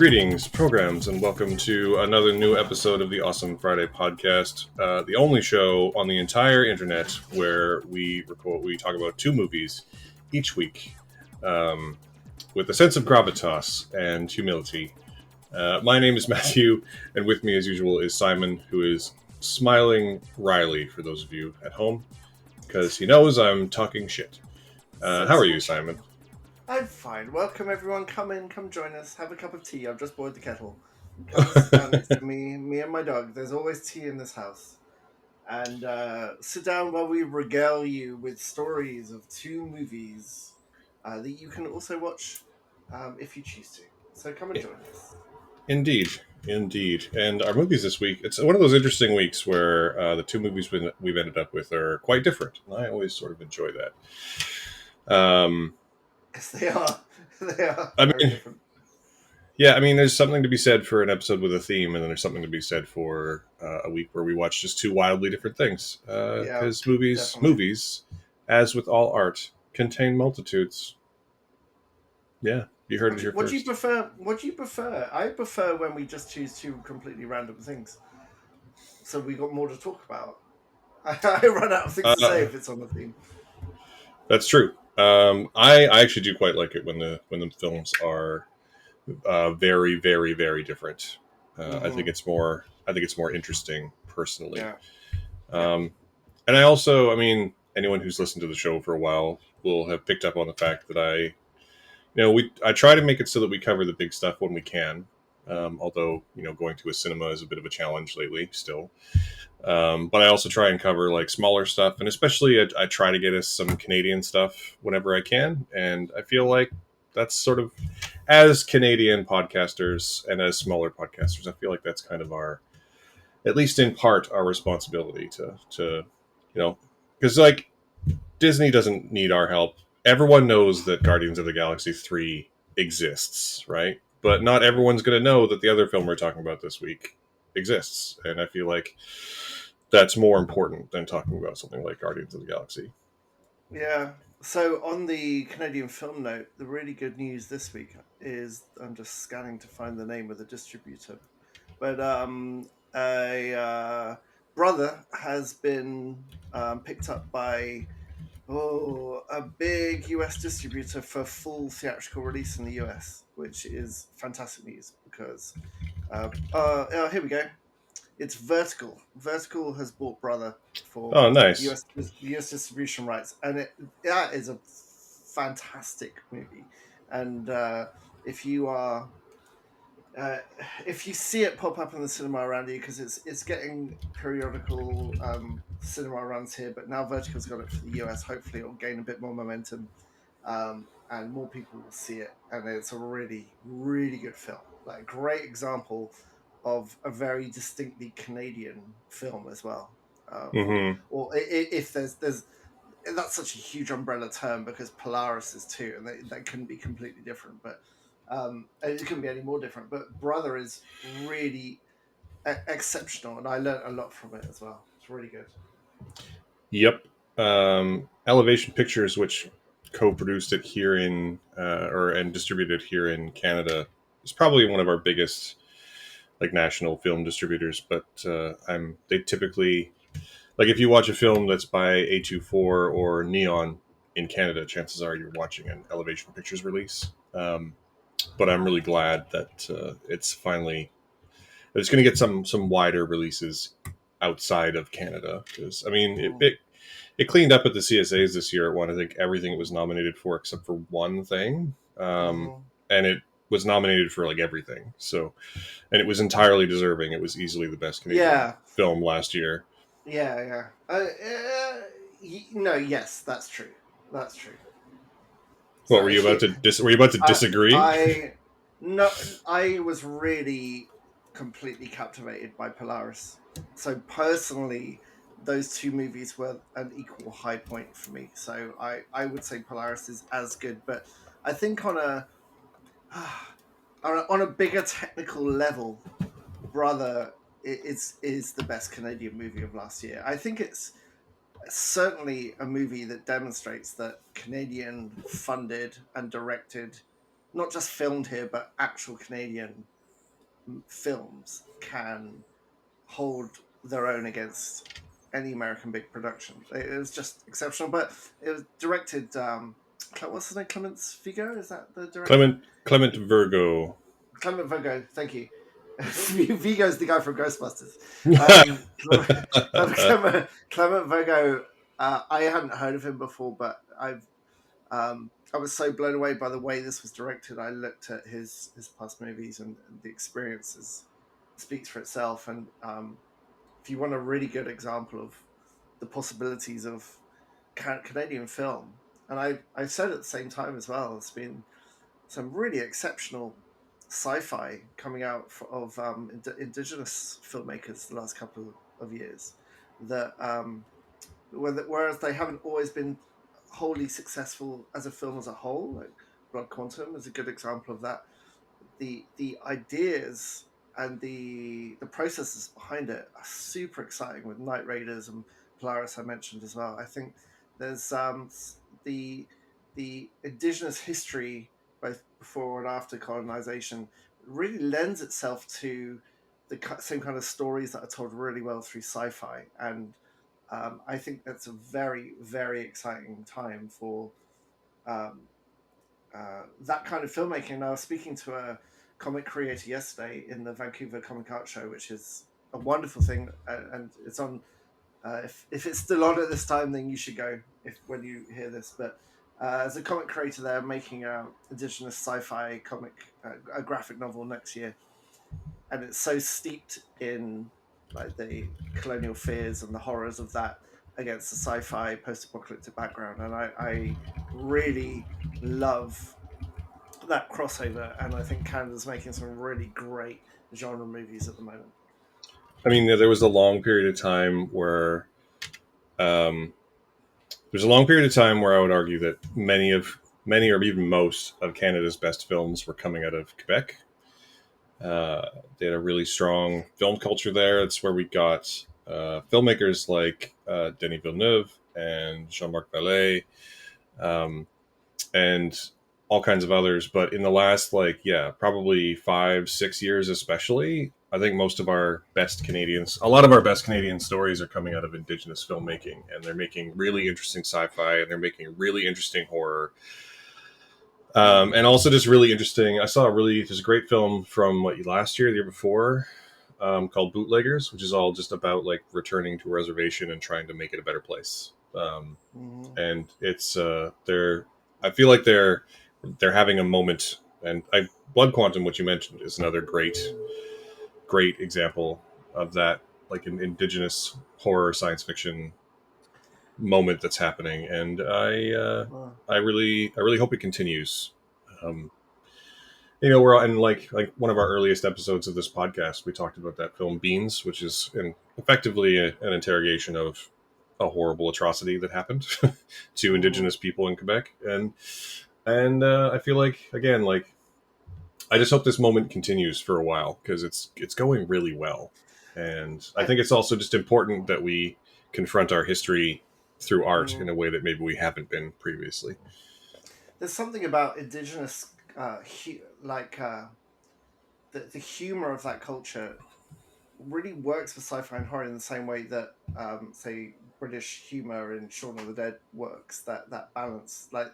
Greetings, programs, and welcome to another new episode of the Awesome Friday podcast, the only show on the entire internet where we talk about two movies each week with a sense of gravitas and humility. My name is Matthew, and with me, as usual, is Simon, who is smiling wryly for those of you at home, because he knows I'm talking shit. How are you, Simon? I'm fine. Welcome, everyone. Come in, come join us. Have a cup of tea. I've just boiled the kettle. Come sit down next to me and my dog. There's always tea in this house. And sit down while we regale you with stories of two movies that you can also watch if you choose to. So come and join us. Indeed. And our movies this week, it's one of those interesting weeks where the two movies we've ended up with are quite different. And I always sort of enjoy that. Yes, they are. They are I very mean, different. yeah, I mean, there's something to be said for an episode with a theme, and then there's something to be said for a week where we watch just two wildly different things. Because movies, as with all art, contain multitudes. Yeah, you heard it here What first. do you prefer? What do you prefer? I prefer when we just choose two completely random things. So we got more to talk about. I run out of things to say if it's on the theme. That's true. I actually do quite like it when the films are very, very, very different. I think it's more interesting personally. Yeah. And I also, I mean, anyone who's listened to the show for a while will have picked up on the fact that I try to make it so that we cover the big stuff when we can. Although, going to a cinema is a bit of a challenge lately still. But I also try and cover like smaller stuff, and especially I try to get us some Canadian stuff whenever I can. And I feel like that's sort of, as Canadian podcasters and as smaller podcasters, I feel like that's kind of at least in part, our responsibility to because like Disney doesn't need our help. Everyone knows that Guardians of the Galaxy 3 exists, right? But not everyone's going to know that the other film we're talking about this week exists. And I feel like that's more important than talking about something like Guardians of the Galaxy. Yeah. So on the Canadian film note, the really good news this week is I'm just scanning to find the name of the distributor, but a brother has been picked up by a big US distributor for full theatrical release in the US, which is fantastic news because here we go. It's Vertical. Vertical has bought Brother for Oh, nice. US distribution rights, and that is a fantastic movie. And if you are if you see it pop up in the cinema around you, because it's getting periodical cinema runs here, but now Vertical's got it for the US. Hopefully, it'll gain a bit more momentum, and more people will see it. And it's a really, really good film. Like a great example of a very distinctly Canadian film as well. Or if there's that's such a huge umbrella term because Polaris is too, and they couldn't be completely different, but it couldn't be any more different. But Brother is really exceptional, and I learned a lot from it as well. It's really good. Yep. Elevation Pictures, which co-produced it here and distributed here in Canada, is probably one of our biggest like national film distributors. But they typically, like, if you watch a film that's by A24 or Neon in Canada, chances are you're watching an Elevation Pictures release. But I'm really glad that it's going to get some wider releases outside of Canada, because I mean it cleaned up at the CSAs this year. It won, I think, everything it was nominated for except for one thing, and it was nominated for like everything. So, and it was entirely deserving. It was easily the best Canadian film last year. Yeah. No, yes, that's true. That's true. What so, were you about to? Were you about to disagree? I was really completely captivated by Polaris. So personally, those two movies were an equal high point for me. So I would say Polaris is as good, but I think on a bigger technical level, Brother is the best Canadian movie of last year. I think it's certainly a movie that demonstrates that Canadian funded and directed not just filmed here, but actual Canadian films can hold their own against any American big production. It was just exceptional. But it was directed. What's his name? Clements Vigo. Is that the director? Clement Virgo. Clement Virgo. Thank you. Vigo's the guy from Ghostbusters. I Clement Virgo. I hadn't heard of him before, but I was so blown away by the way this was directed. I looked at his past movies, and the experiences speaks for itself. And if you want a really good example of the possibilities of Canadian film, and I said at the same time as well, it's been some really exceptional sci-fi coming out of indigenous filmmakers the last couple of years. That whereas they haven't always been wholly successful as a film as a whole, like Blood Quantum is a good example of that. The ideas and the processes behind it are super exciting with Night Raiders and Polaris I mentioned as well. I think there's the the indigenous history both before and after colonization really lends itself to the same kind of stories that are told really well through sci-fi, and I think that's a very very exciting time for um, that kind of filmmaking. I was speaking to a comic creator yesterday in the Vancouver Comic Art Show, which is a wonderful thing, and it's on. If it's still on at this time, then you should go if when you hear this. But as a comic creator, they're making a indigenous sci-fi comic, a graphic novel next year, and it's so steeped in like the colonial fears and the horrors of that against the sci-fi post-apocalyptic background, and I really love that crossover, and I think Canada's making some really great genre movies at the moment. mean, there was a long period of time where um, there's a long period of time where I would argue that many or even most of Canada's best films were coming out of Quebec. They had a really strong film culture there. It's where we got filmmakers like Denis Villeneuve and Jean-Marc Vallée, um, and all kinds of others. But in the last, probably 5, 6 years, especially, I think most of our best Canadians, a lot of our best Canadian stories are coming out of Indigenous filmmaking, and they're making really interesting sci-fi, and they're making really interesting horror. And also just really interesting. There's a great film from last year, the year before, called Bootleggers, which is all just about like returning to a reservation and trying to make it a better place. Mm-hmm. And it's I feel like they're having a moment. And Blood Quantum, which you mentioned, is another great example of that, like an indigenous horror science fiction moment that's happening. And I really hope it continues. Um, we're and like one of our earliest episodes of this podcast, we talked about that film Beans, which is effectively an interrogation of a horrible atrocity that happened to Mm-hmm. Indigenous people in Quebec, and I feel like, again, like, I just hope this moment continues for a while because it's going really well, and I I, think it's also just important that we confront our history through art in mm, a way that maybe we haven't been previously. there's something about indigenous, like the humor of that culture really works for sci-fi and horror in the same way that say British humor in Shaun of the Dead works. That balance, like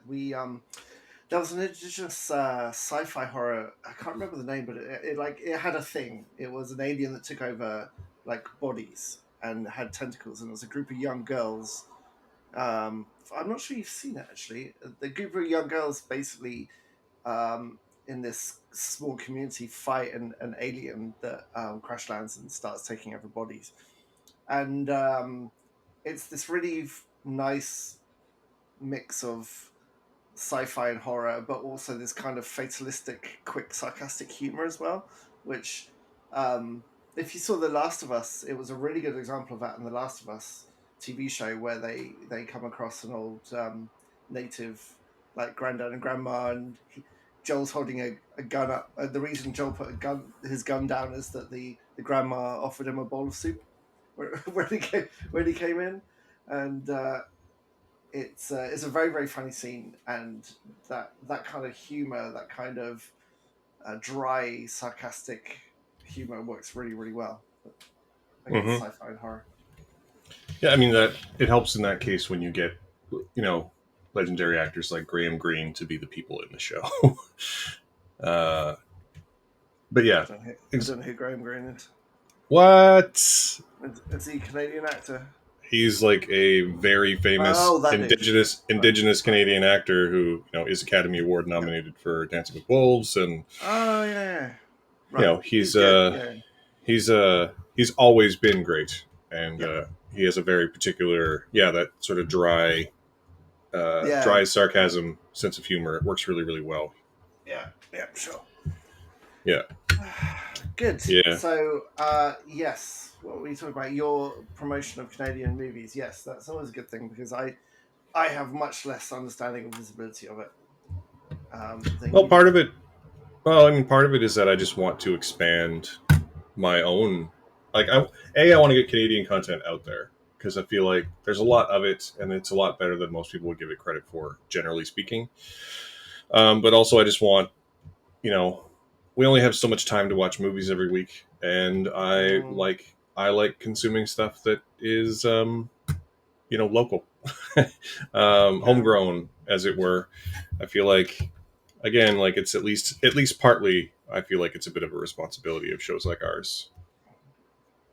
there was an indigenous sci-fi horror. I can't remember the name, but it had a thing. It was an alien that took over like bodies and had tentacles, and it was a group of young girls. I'm not sure you've seen it actually. The group of young girls basically in this small community fight an alien that crash lands and starts taking over bodies, and it's this really nice mix of sci-fi and horror, but also this kind of fatalistic, quick, sarcastic humor as well. Which, um, if you saw The Last of Us, it was a really good example of that in The Last of Us TV show, where they come across an old native like granddad and grandma, and Joel's holding a gun up. The reason Joel put his gun down is that the grandma offered him a bowl of soup when he came in, and it's a very very funny scene, and that kind of humor, that kind of dry sarcastic humor works really really well against Hmm. sci-fi and horror. Yeah, I mean that it helps in that case when you get, you know, legendary actors like Graham Greene to be the people in the show. uh, but yeah, I don't know who Graham Greene is. what? Is he a Canadian actor? He's like a very famous Oh, that dude. Right, indigenous right. Canadian actor who, you know, is Academy Award Yep. nominated for Dancing with Wolves, and Oh yeah, yeah. you Right. know He's good. Yeah, he's always been great, and yeah, he has a very particular, yeah, that sort of yeah, dry sarcasm sense of humor. It works really really well. yeah, yeah. Sure. Yeah, Good. yeah. So, yes, what were you talking about? Your promotion of Canadian movies. Yes, that's always a good thing because I have much less understanding and visibility of it than Well, you do. part of it. Well, I mean, part of it is that I just want to expand my own. Like, I want to get Canadian content out there because I feel like there's a lot of it, and it's a lot better than most people would give it credit for, generally speaking. But also, I just want, you know, we only have so much time to watch movies every week, and Mm, I like consuming stuff that is, you know, local, yeah. homegrown, as it were. I feel like, again, like it's at least partly. I feel like it's a bit of a responsibility of shows like ours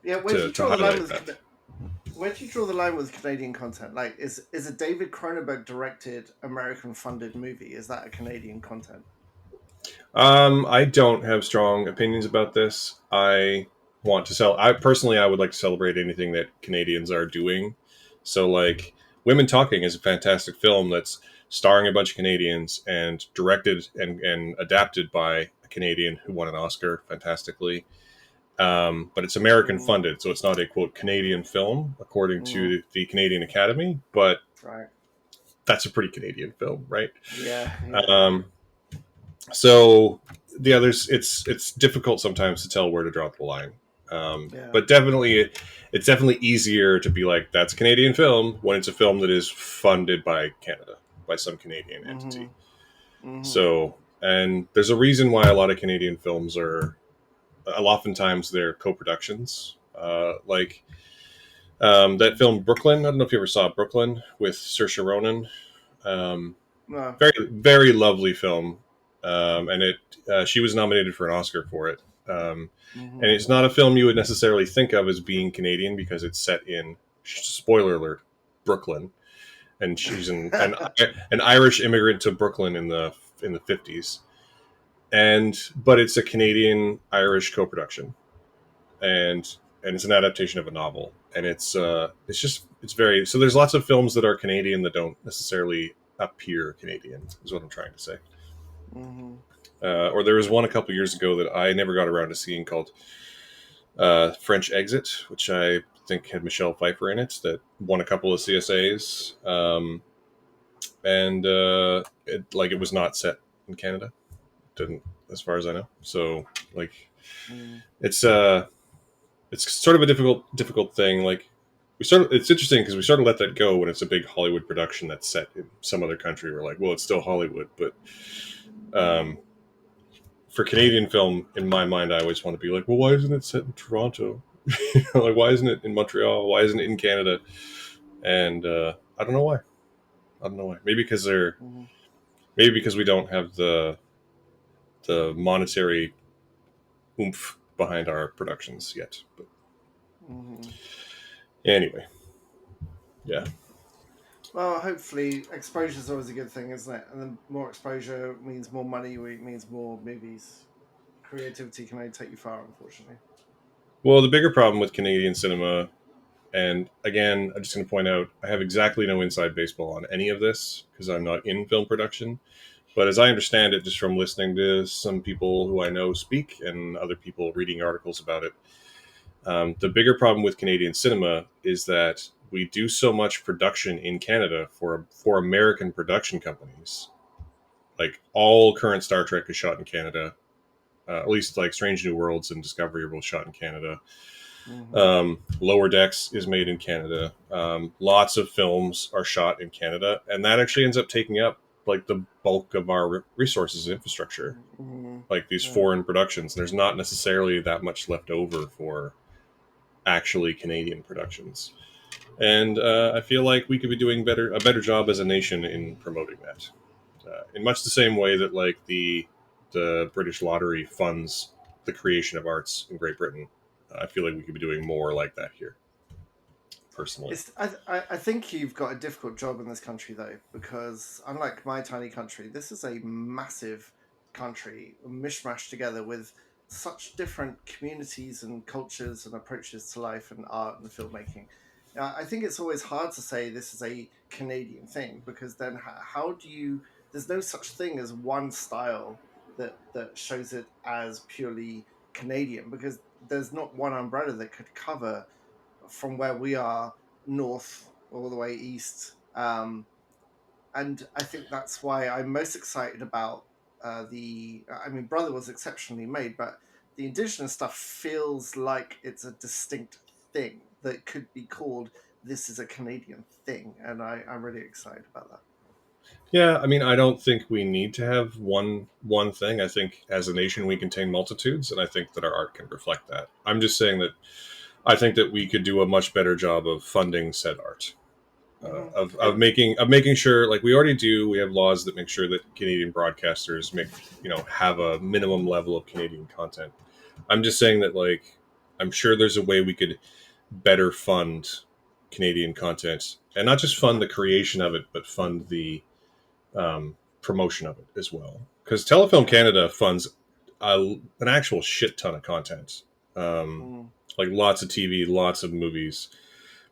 Yeah, where do you to draw the line highlight with that. where do you draw the line with Canadian content? Like, is a David Cronenberg directed American funded movie? Is that a Canadian content? I don't have strong opinions about this. I want to sell. I personally, I would like to celebrate anything that Canadians are doing. So, like, Women Talking is a fantastic film that's starring a bunch of Canadians and directed and adapted by a Canadian who won an Oscar fantastically. But it's American Mm, funded, so it's not a quote Canadian film according mm, to the Canadian Academy. But right. that's a pretty Canadian film, right? Yeah, yeah, Um, so yeah, there's it's difficult sometimes to tell where to draw the line. yeah. But definitely, it's definitely easier to be like that's a Canadian film when it's a film that is funded by Canada, by some Canadian Mm-hmm. entity. Mm-hmm. So, and there's a reason why a lot of Canadian films are, oftentimes they're co-productions. That film Brooklyn. I don't know if you ever saw Brooklyn with Saoirse Ronan. Um, No. very very lovely film, and it she was nominated for an Oscar for it. And Mm-hmm. it's not a film you would necessarily think of as being Canadian because it's set in, spoiler alert, Brooklyn, and she's an Irish immigrant to Brooklyn in the 50s, and but it's a Canadian Irish co-production, and it's an adaptation of a novel, and it's just it's very, so there's lots of films that are Canadian that don't necessarily appear Canadian is what I'm trying to say. Mm-hmm. Or there was one a couple years ago that I never got around to seeing called French Exit, which I think had Michelle Pfeiffer in it, that won a couple of CSAs, and it was not set in Canada, didn't, as far as I know. So like Mm-hmm. it's uh it's sort of a difficult thing. Like it's interesting because we sort of let that go when it's a big Hollywood production that's set in some other country. We're like, well, it's still Hollywood, but um, for Canadian film, in my mind, I always want to be like, well, why isn't it set in Toronto? Like, why isn't it in Montreal? Why isn't it in Canada? And I don't know why. I don't know why. Mm-hmm. Maybe because we don't have the monetary oomph behind our productions yet. But Mm-hmm. anyway, yeah. Well, hopefully, exposure is always a good thing, isn't it? And then more exposure means more money, which means more movies. Creativity can only take you far, unfortunately. Well, the bigger problem with Canadian cinema, and again, I'm just going to point out, I have exactly no inside baseball on any of this because I'm not in film production. But as I understand it, just from listening to some people who I know speak and other people reading articles about it, the bigger problem with Canadian cinema is that we do so much production in Canada for American production companies. Like all current Star Trek is shot in Canada. At least like Strange New Worlds and Discovery are both shot in Canada. Mm-hmm. Lower Decks is made in Canada. Lots of films are shot in Canada, and that actually ends up taking up like the bulk of our resources and infrastructure. Mm-hmm. Like these Yeah. foreign productions, there's not necessarily that much left over for actually Canadian productions. And I feel like we could be doing a better job as a nation in promoting that. In much the same way that like the British Lottery funds the creation of arts in Great Britain, I feel like we could be doing more like that here, personally. I think you've got a difficult job in this country though, because unlike my tiny country, this is a massive country mishmashed together with such different communities and cultures and approaches to life and art and filmmaking. I think it's always hard to say this is a Canadian thing, because then how do you? There's no such thing as one style that shows it as purely Canadian, because there's not one umbrella that could cover from where we are north all the way east. And I think that's why I'm most excited about the. I mean, Brother was exceptionally made, but the indigenous stuff feels like it's a distinct thing that could be called this is a Canadian thing, and I'm really excited about that. Yeah, I mean, I don't think we need to have one thing. I think as a nation we contain multitudes, and I think that our art can reflect that. I'm just saying that I think that we could do a much better job of funding said art. Mm-hmm. Of making sure, like we already do, we have laws that make sure that Canadian broadcasters have a minimum level of Canadian content. I'm just saying that like I'm sure there's a way we could better fund Canadian content, and not just fund the creation of it, but fund the promotion of it as well. Because Telefilm Yeah. Canada funds an actual shit ton of content, um, Mm. like lots of TV, lots of movies,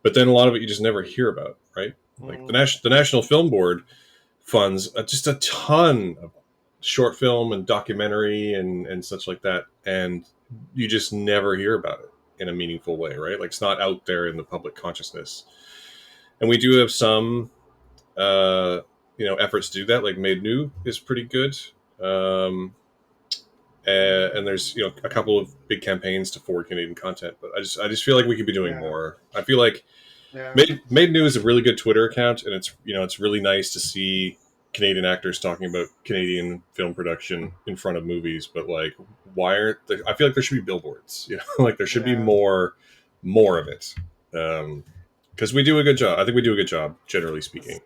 but then a lot of it you just never hear about, right? Like Mm. the National Film Board funds just a ton of short film and documentary and such like that, and you just never hear about it in a meaningful way, right? Like it's not out there in the public consciousness. And we do have some uh, efforts to do that. Like Made New is pretty good. Um, and there's a couple of big campaigns to forward Canadian content, but I just feel like we could be doing Yeah. more. I feel like Yeah. Made New is a really good Twitter account, and it's really nice to see Canadian actors talking about Canadian film production in front of movies. But like, why aren't there, I feel like there should be billboards. Like there should be Yeah. more of it. Because we do a good job. I think we do a good job, generally speaking.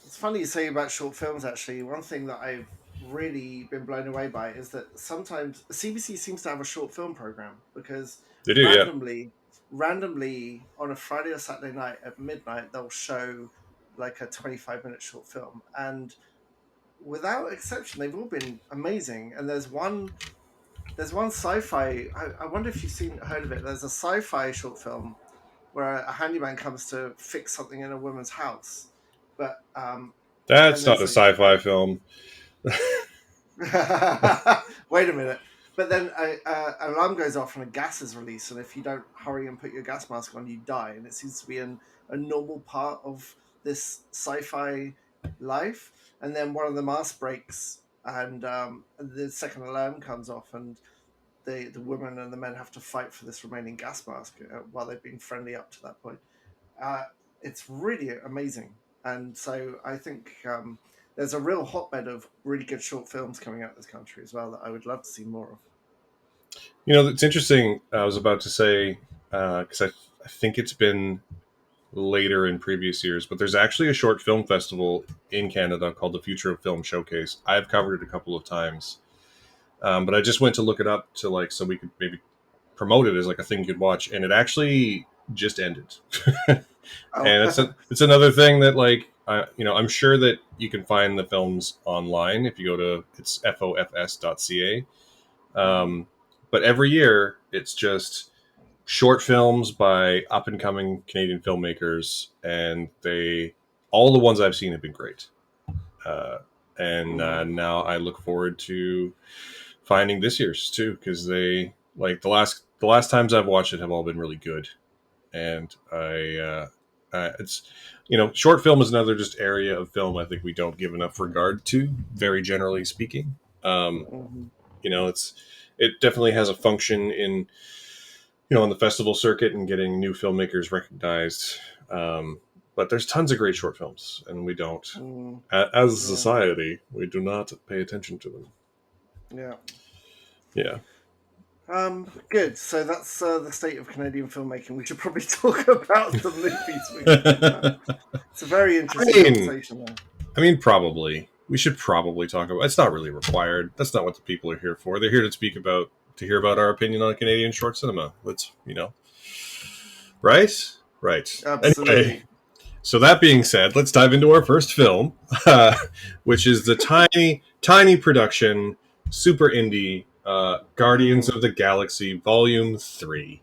It's funny you say about short films, actually. One thing that I've really been blown away by is that sometimes CBC seems to have a short film program, because They do, yeah. randomly on a Friday or Saturday night at midnight, they'll show like a 25-minute short film. And without exception, they've all been amazing. And there's one sci-fi, I wonder if heard of it. There's a sci-fi short film where a handyman comes to fix something in a woman's house. But and That's not there's a a sci-fi film. wait a minute. But then an alarm goes off and a gas is released, and if you don't hurry and put your gas mask on, you die. And it seems to be a normal part of this sci-fi life. And then one of the masks breaks, and the second alarm comes off, and the women and the men have to fight for this remaining gas mask while they've been friendly up to that point. uh, it's really amazing. And so I think there's a real hotbed of really good short films coming out of this country as well that I would love to see more of. It's interesting. I was about to say because I think it's been later in previous years, but there's actually a short film festival in Canada called the Future of Film Showcase. I've covered it a couple of times, but I just went to look it up to like so we could maybe promote it as like a thing you could watch, and it actually just ended. Oh, And it's another thing that like I'm sure that you can find the films online if you go to it's fofs.ca. mhm. Um, but every year it's just short films by up and coming Canadian filmmakers, and they all the ones I've seen have been great. Uh, and Mhm. now I look forward to finding this year's too because they like the last times I've watched it have all been really good, and it's short film is another just area of film I think we don't give enough regard to, very generally speaking. Mhm. It definitely has a function in on the festival circuit and getting new filmmakers recognized. But there's tons of great short films, and we don't, Mm, as a yeah, society, we do not pay attention to them. yeah. Yeah. Good. So that's the state of Canadian filmmaking. We should probably talk about the movies we've seen now. I It's a very interesting mean, conversation, though. probably we should probably talk about. It's not really required. That's not what the people are here for. They're here to hear about our opinion on Canadian short cinema. Let's, right, right. Anyway, Absolutely. so that being said, let's dive into our first film, which is the tiny production, super indie, Guardians Mm, of the Galaxy Volume 3.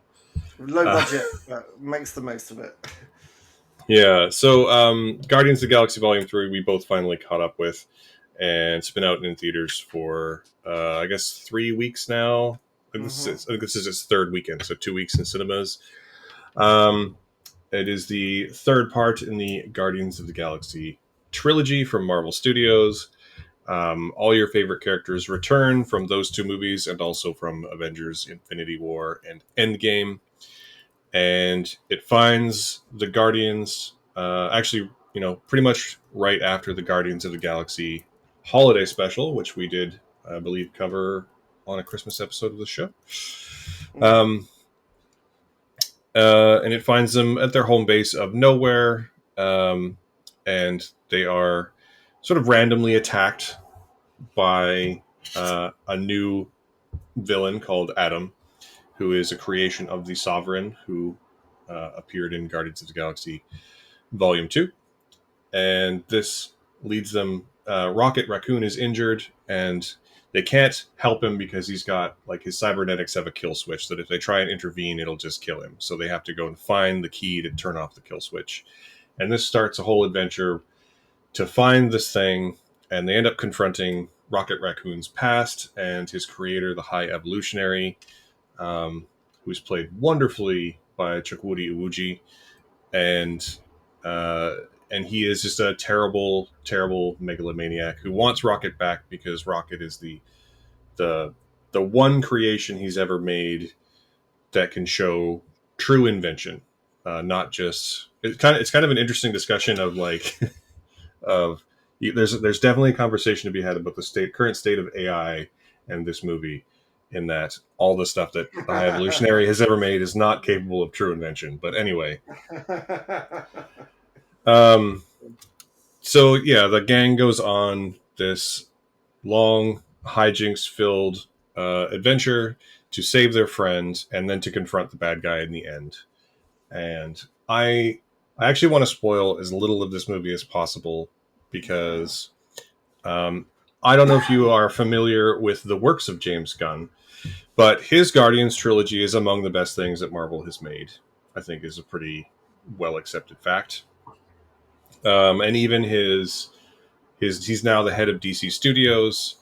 low Uh, budget, but makes the most of it. yeah, so Guardians of the Galaxy Volume 3, we both finally caught up with, and it's been out in theaters for, I guess, 3 weeks now. Hmm. I think this is its third weekend, so 2 weeks in cinemas. Um, It is the third part in the Guardians of the Galaxy trilogy from Marvel Studios. All your favorite characters return from those two movies and also from Avengers Infinity War and Endgame. And it finds the Guardians, actually, pretty much right after the Guardians of the Galaxy holiday special, which we did, I believe, cover on a Christmas episode of the show. Hmm. Um, and it finds them at their home base of nowhere, and they are sort of randomly attacked by a new villain called Adam, who is a creation of the Sovereign, who appeared in Guardians of the Galaxy Volume 2. And this leads them. Rocket Raccoon is injured, and they can't help him because he's got, like, his cybernetics have a kill switch that if they try and intervene, it'll just kill him. So they have to go and find the key to turn off the kill switch. And this starts a whole adventure to find this thing, and they end up confronting Rocket Raccoon's past and his creator, the High Evolutionary, who's played wonderfully by Chukwudi Iwuji, and uh, and he is just a terrible, terrible megalomaniac who wants Rocket back because Rocket is the the one creation he's ever made that can show true invention, not just. It's kind of an interesting discussion of, like, of there's definitely a conversation to be had about the current state of AI and this movie, in that all the stuff that the High Evolutionary has ever made is not capable of true invention. But anyway, um, so yeah, the gang goes on this long hijinks filled adventure to save their friend and then to confront the bad guy in the end. And I actually want to spoil as little of this movie as possible because um, I don't know if you are familiar with the works of James Gunn, but his Guardians trilogy is among the best things that Marvel has made. I think is a pretty well accepted fact. And even he's now the head of DC Studios,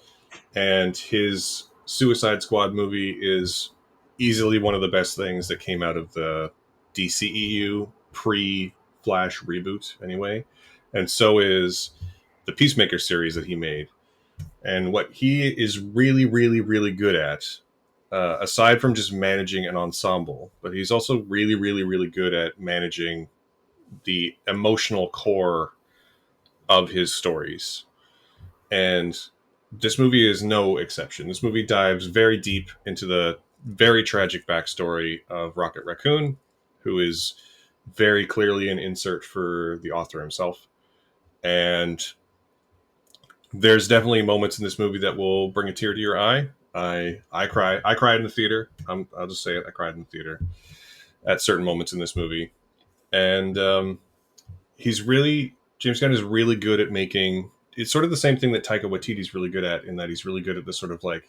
and his Suicide Squad movie is easily one of the best things that came out of the DCEU pre Flash reboot, anyway. And so is the Peacemaker series that he made. And what he is really, really, really good at, aside from just managing an ensemble, but he's also really, really, really good at managing the emotional core of his stories. And this movie is no exception. This movie dives very deep into the very tragic backstory of Rocket Raccoon, who is very clearly an insert for the author himself. And there's definitely moments in this movie that will bring a tear to your eye. I cried in the theater. I'll just say it. I cried in the theater at certain moments in this movie, and James Gunn is really good at making. It's sort of the same thing that Taika Waititi's really good at, in that he's really good at the sort of, like,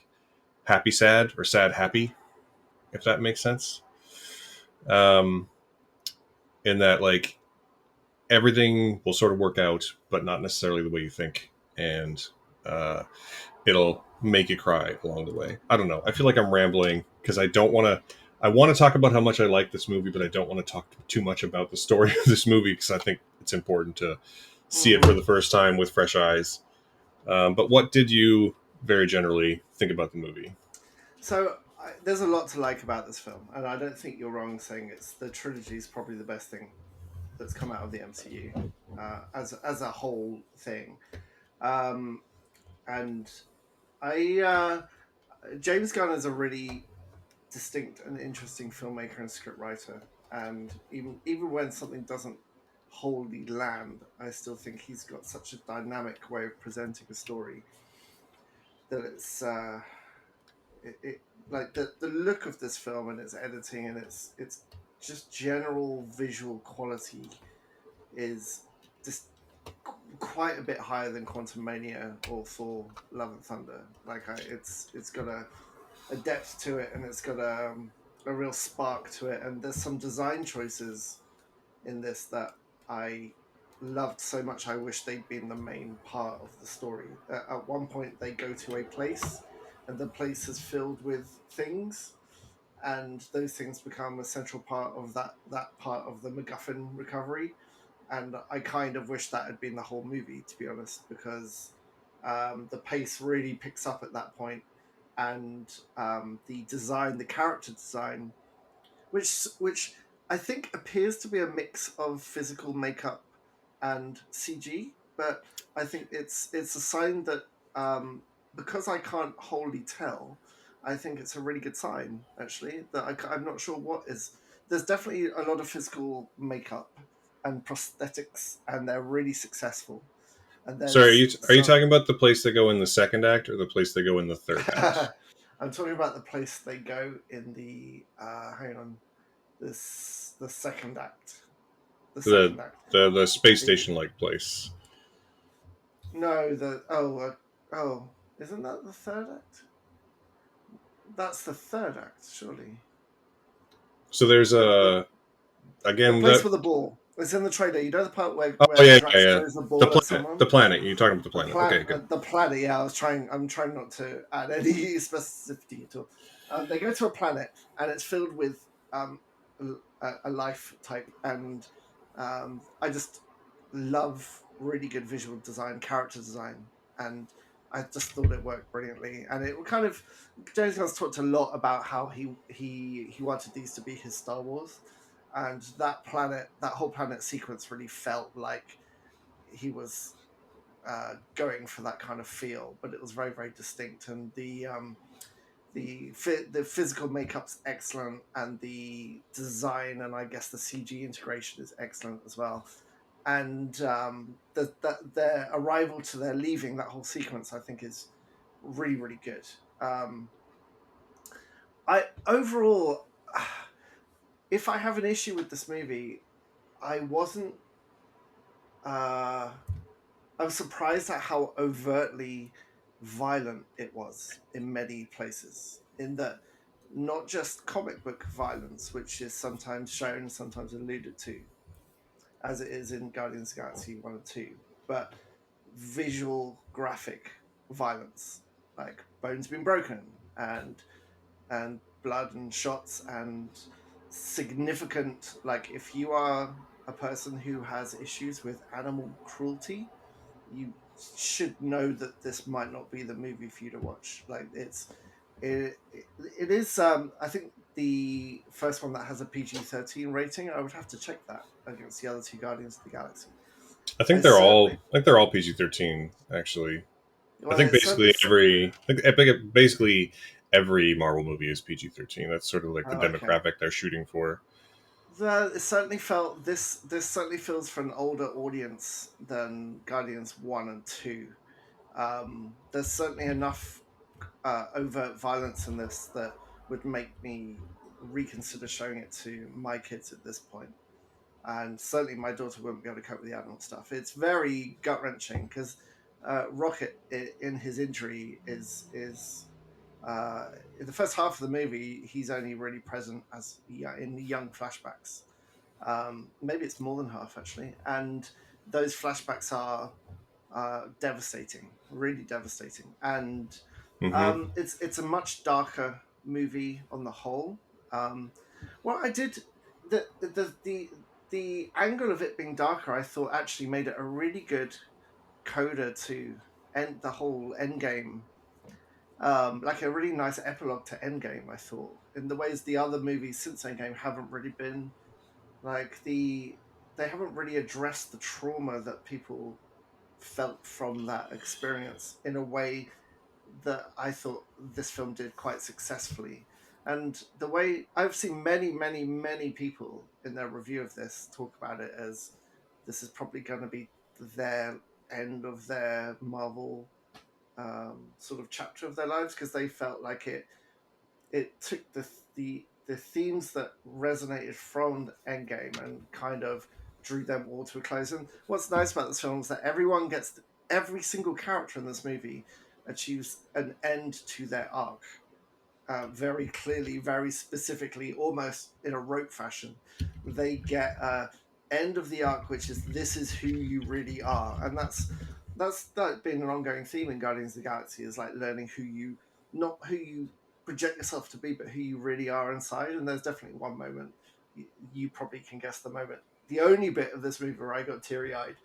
happy sad or sad happy, if that makes sense. Um, in that, like, everything will sort of work out, but not necessarily the way you think, and uh, it'll make you cry along the way. I don't know. I feel like I'm rambling because I don't want to. I want to talk about how much I like this movie, but I don't want to talk too much about the story of this movie because I think it's important to see it for Mhm. the first time with fresh eyes. But what did you very generally think about the movie? So there's a lot to like about this film, and I don't think you're wrong saying it's the trilogy is probably the best thing that's come out of the MCU as a whole thing. Um, and I James Gunn is a really distinct and interesting filmmaker and scriptwriter, and even when something doesn't wholly land, I still think he's got such a dynamic way of presenting a story that it like the look of this film and its editing and its just general visual quality is just quite a bit higher than Quantum Mania or Thor: Love and Thunder. Like it's got a depth to it, and it's got a real spark to it. And there's some design choices in this that I loved so much. I wish they'd been the main part of the story. At one point, they go to a place, and the place is filled with things, and those things become a central part of that part of the MacGuffin recovery. And I kind of wish that had been the whole movie, to be honest, because the pace really picks up at that point, and the design, the character design, which I think appears to be a mix of physical makeup and CG, but I think it's a sign that because I can't wholly tell, I think it's a really good sign actually that I'm not sure what is. There's definitely a lot of physical makeup and prosthetics, and they're really successful. And So there's are you some. talking about the place they go in the second act or the place they go in the third act? I'm talking about the place they go in the. Hang on, the second act. The The second act. the space The station like place. no, the oh, isn't that the third act? That's the third act, surely. So there's The a the again place that with the ball. It's in the trailer. You know the part where oh where yeah yeah Drax yeah throws the ball at someone. the planet you're talking about the planet. Okay, good. The planet. Yeah, I'm trying not to add any specificity at all. They go to a planet, and it's filled with a life type, and I just love really good visual design, character design, and I just thought it worked brilliantly. And it kind of James Gunn's talked a lot about how he wanted these to be his Star Wars, and that whole planet sequence really felt like he was going for that kind of feel, but it was very very distinct, and the physical makeup's excellent, and the design and I guess the CG integration is excellent as well. And their arrival to their leaving, that whole sequence, I think is really really good. I overall, if I have an issue with this movie, I wasn't. Uh, I was surprised at how overtly violent it was in many places. In that, not just comic book violence, which is sometimes shown, sometimes alluded to, as it is in Guardians of the Galaxy 1 and 2, but visual graphic violence, like bones being broken and blood and shots and significant, like if you are a person who has issues with animal cruelty, you should know that this might not be the movie for you to watch. Like it is. I think the first one that has a PG-13 rating. I would have to check that against the other two Guardians of the Galaxy. I certainly. I think they're all PG-13 actually. I Well, think it certainly. basically every Marvel movie is PG-13. That's sort of like the Oh, okay. demographic they're shooting for. It certainly felt this. This certainly feels for an older audience than Guardians 1 and 2. There's certainly enough overt violence in this that would make me reconsider showing it to my kids at this point. And certainly my daughter wouldn't be able to cope with the adult stuff. It's very gut wrenching because Rocket in his injury is in the first half of the movie he's only really present as in the young flashbacks. Maybe it's more than half actually, and those flashbacks are devastating, really devastating, and Hmm. it's a much darker movie on the whole. What I did the angle of it being darker, I thought actually made it a really good coda to end the whole end game like a really nice epilogue to Endgame. I thought, in the ways the other movies since Endgame haven't really been like they haven't really addressed the trauma that people felt from that experience in a way that I thought this film did quite successfully. And the way I've seen many people in their review of this talk about it as this is probably going to be their end of their Marvel sort of chapter of their lives, because they felt like it took the themes that resonated from Endgame and kind of drew them all to a close. And what's nice about this film is that every single character in this movie achieves an end to their arc, very clearly, very specifically, almost in a rote fashion. They get a end of the arc, which is this is who you really are, and that's that been an ongoing theme in Guardians of the Galaxy, is like learning who you, not who you project yourself to be, but who you really are inside. And there's definitely one moment, you probably can guess the moment. The only bit of this movie where I got teary eyed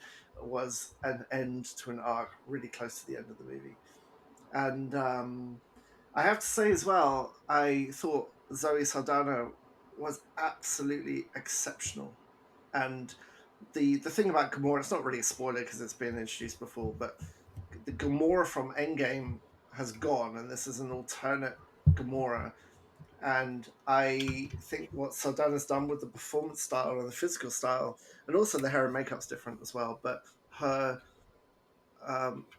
was an end to an arc really close to the end of the movie. And I have to say as well, I thought Zoe Saldana was absolutely exceptional. And the thing about Gamora, it's not really a spoiler because it's been introduced before, but the Gamora from Endgame has gone, and this is an alternate Gamora. And I think what Saldana's done with the performance style and the physical style, and also the hair and makeup's different as well, but her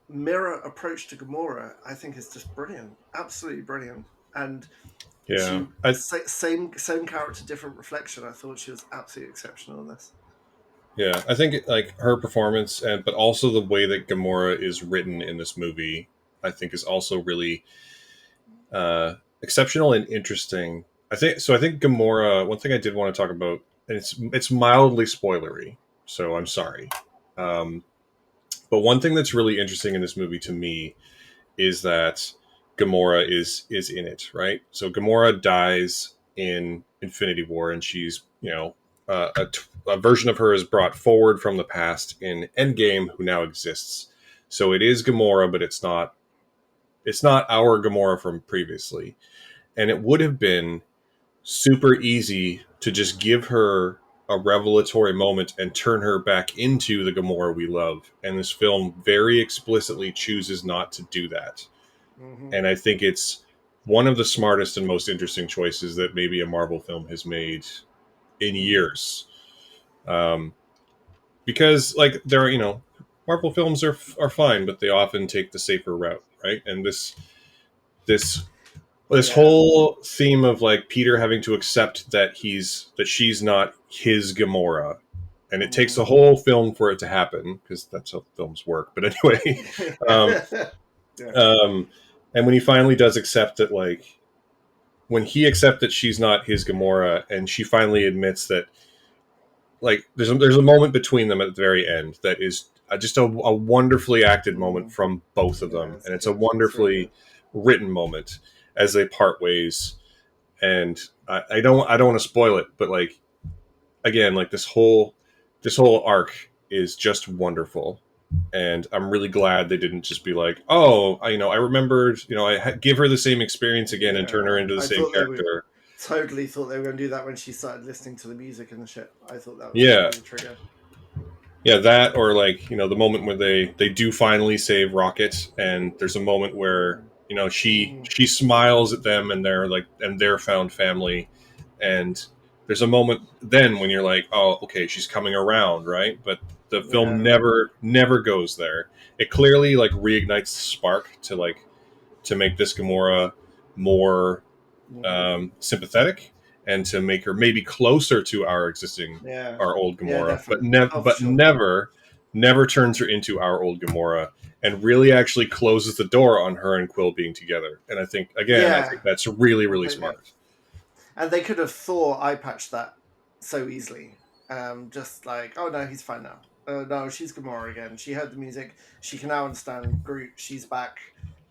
mirror approach to Gamora, I think, is just brilliant, absolutely brilliant. And Yeah, she same character, different reflection. I thought she was absolutely exceptional in this. I think like her performance, and but also the way that Gamora is written in this movie, I think is also really exceptional and interesting. I think so. I think Gamora. One thing I did want to talk about, and it's mildly spoilery, so I'm sorry. Um, but one thing that's really interesting in this movie to me is that Gamora is in it, right? So Gamora dies in Infinity War, and she's a version of her is brought forward from the past in Endgame, who now exists. So it is Gamora, but it's not our Gamora from previously, and it would have been super easy to just give her a revelatory moment and turn her back into the Gamora we love. And this film very explicitly chooses not to do that. Mm-hmm. And I think it's one of the smartest and most interesting choices that maybe a Marvel film has made in Mm-hmm. years. Um, because like there are, Marvel films are fine, but they often take the safer route, right? And this this Yeah. whole theme of like Peter having to accept that she's not his Gamora, and it takes Mm. the whole film for it to happen because that's how films work. But anyway, um, Yeah. um, and when he finally does accept that, like when he accepts that she's not his Gamora, and she finally admits that, like there's a moment between them at the very end that is just a wonderfully acted moment Mm. from both of Yeah, them, it's and it's a good. It's really good. wonderfully written moment as they part ways. And I don't want to spoil it, but like again, like this whole arc is just wonderful, and I'm really glad they didn't just be like, oh, I remembered, give her the same experience again and turn her Yeah, into the I same thought they were character. totally thought they were going to do that when she started listening to the music in the ship. I thought that was going to Yeah, be the trigger. yeah, that or like the moment where they do finally save Rocket, and there's a moment where Mm. she Mm. she smiles at them and they're like and their found family, and there's a moment then when you're like, oh, okay, she's coming around, right? But the film Yeah. never goes there. It clearly like reignites the spark to make this Gamora more Mm-hmm. sympathetic and to make her maybe closer to Yeah. our old Yeah, Gamora, but definitely. Oh, for sure. never turns her into our old Gamora, and really actually closes the door on her and Quill being together. And I think Yeah, that's really really completely. smart. And they could have thought eye patched that so easily. Just like, oh no, he's fine now. Oh no, she's Gamora again. She heard the music. She can now understand Groot. She's back.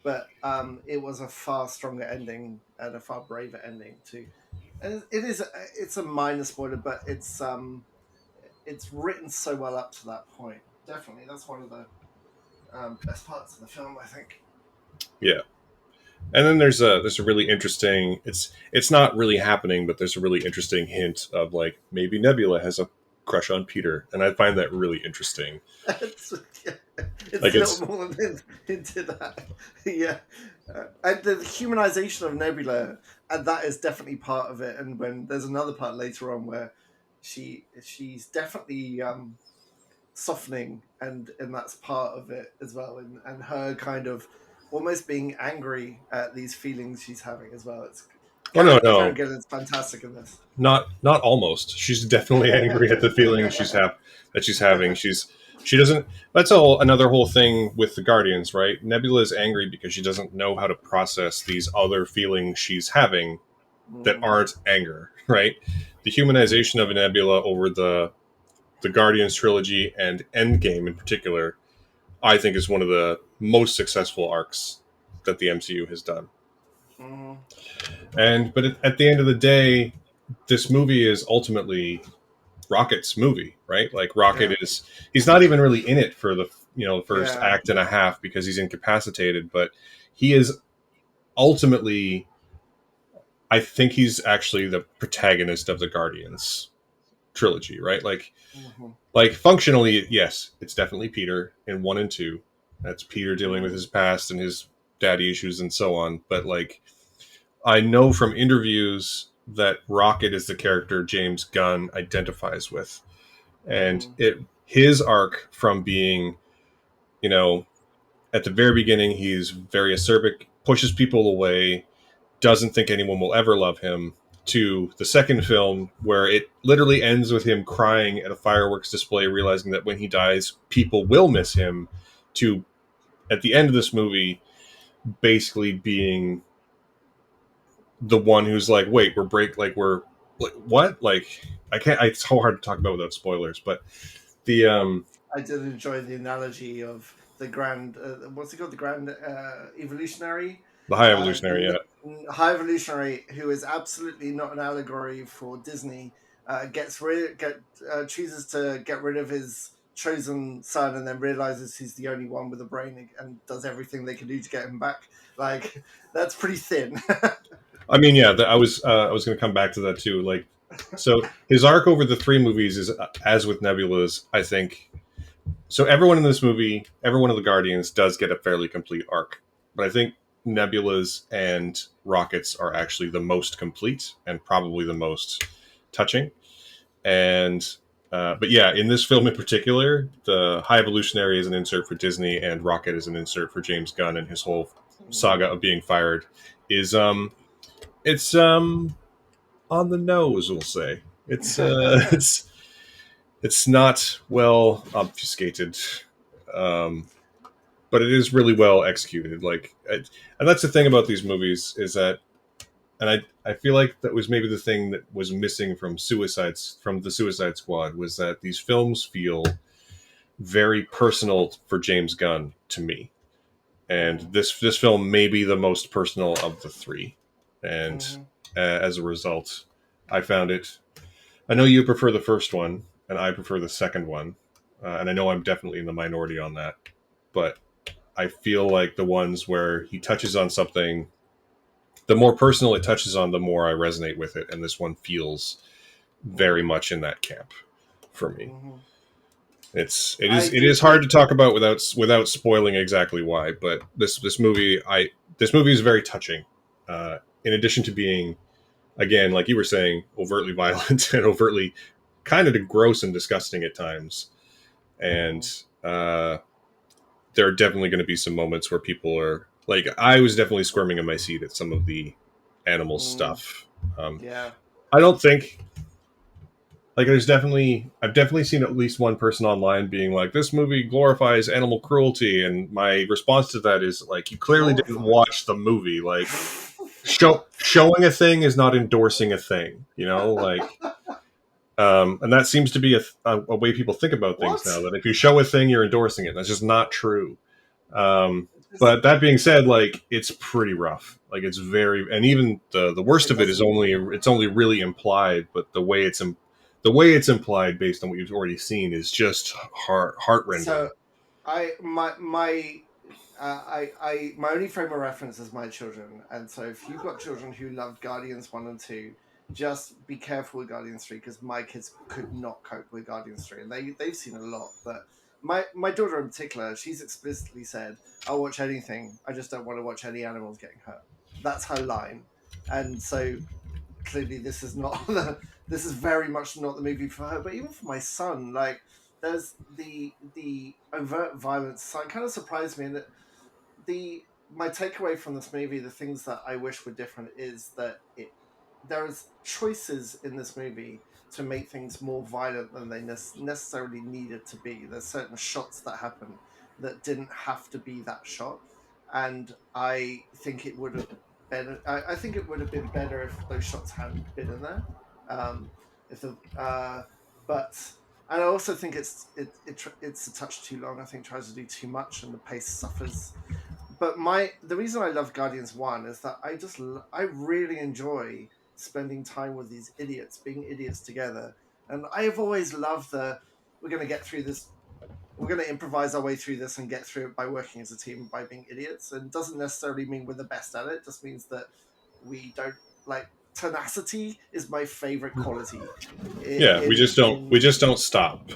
But it was a far stronger ending and a far braver ending too. And it is. It's a minor spoiler, but it's written so well up to that point. Definitely, that's one of the best parts of the film, I think. Yeah. And then there's a really interesting, it's not really happening, but there's a really interesting hint of like maybe Nebula has a crush on Peter, and I find that really interesting. it's, yeah, it's Like a little it's more than into that. Yeah. And the humanization of Nebula, and that is definitely part of it. And when there's another part later on where she's definitely softening, and that's part of it as well, and her kind of almost being angry at these feelings she's having as well. It's oh no Karen no Gillan's fantastic in this. not almost. She's definitely angry at the feeling that she's having. She doesn't. That's all another whole thing with the Guardians, right? Nebula is angry because she doesn't know how to process these other feelings she's having that Mm, aren't anger, right? The humanization of Nebula over the Guardians trilogy and Endgame in particular, I think is one of the most successful arcs that the MCU has done. mm, And but at the end of the day, this movie is ultimately Rocket's movie, right? Like Rocket yeah, is he's not even really in it for the first yeah. act and a half because he's incapacitated, but he is ultimately I think he's actually the protagonist of the Guardians trilogy, right? Mhm, Like functionally, yes, it's definitely Peter in 1 and 2. That's Peter dealing with mm, his past and his daddy issues and so on, but like I know from interviews that Rocket is the character James Gunn identifies with. And mm, it his arc from being, you know, at the very beginning he's very acerbic, pushes people away, doesn't think anyone will ever love him, to the second film where it literally ends with him crying at a fireworks display realizing that when he dies people will miss him, to at the end of this movie basically being the one who's like, wait, we're like, what? Like, I can't. It's so hard to talk about without spoilers. But the I did enjoy the analogy of the grand, what's it called, the grand evolutionary, High Evolutionary, the yeah, high evolutionary, who is absolutely not an allegory for Disney. Chooses to get rid of his chosen son, and then realizes he's the only one with a brain, and does everything they can do to get him back. Like, that's pretty thin. I mean, yeah, I was going to come back to that too. Like, so his arc over the three movies is as with Nebula's. I think so. Everyone in this movie, every one of the Guardians, does get a fairly complete arc, but I think Nebula's and Rocket's are actually the most complete and probably the most touching. And but yeah, in this film in particular, the High Evolutionary is an insert for Disney, and Rocket is an insert for James Gunn and his whole saga of being fired. Is it's on the nose, we'll say. It's it's not well obfuscated, um, but it is really well executed. And that's the thing about these movies is that, and I feel like that was maybe the thing that was missing from the Suicide Squad was that these films feel very personal for James Gunn to me, and Mm, this film may be the most personal of the three, and mhm. as a result, I found it. I know you prefer the first one, and I prefer the second one, and I know I'm definitely in the minority on that, but I feel like the ones where he touches on something, the more personal it touches on, the more I resonate with it, and this one feels very Mm, much in that camp for me. mhm. I It do is hard think. to talk about without spoiling exactly why, but this movie is very touching. In addition to being, again, like you were saying, overtly violent and overtly kind of gross and disgusting at times, and Mm, uh, there are definitely going to be some moments where people are like, I was definitely squirming in my seat at some of the animal mm, stuff. Um, yeah. I don't think like I've definitely seen at least one person online being like, this movie glorifies animal cruelty, and my response to that is like, you clearly didn't Glorifies. watch the movie. Like, showing a thing is not endorsing a thing, and that seems to be a way people think about things now, What? that if you show a thing you're endorsing it. That's just not true. um, Just, but that being said, like, it's pretty rough. Like, it's very, and even the worst it of it is doesn't. only really implied, but the way it's implied based on what you've already seen is just heart So rending. I my my only frame of reference is my children, and so if you've got children who loved Guardians 1 and 2, just be careful with Guardians 3, because my kids could not cope with Guardians 3, and they've seen a lot. But my daughter in particular, she's explicitly said, "I'll watch anything. I just don't want to watch any animals getting hurt." That's her line, and so clearly this is not this is very much not the movie for her. But even for my son, like, there's the overt violence. So it kind of surprised me, and the my takeaway from this movie, the things that I wish were different, is that there is choices in this movie to make things more violent than they necessarily needed to be. There's certain shots that happen that didn't have to be that shot, and I think it would have been. I think it would have been better if those shots hadn't been in there. If the but and I also think it's a touch too long. I think it tries to do too much, and the pace suffers. But the reason I love Guardians 1 is that I really enjoy spending time with these idiots, being idiots together. And I've always loved we're going to get through this, we're going to improvise our way through this and get through it by working as a team, by being idiots. And it doesn't necessarily mean we're the best at it. It just means that we don't, like, tenacity is my favorite quality Yeah, we in just don't stop.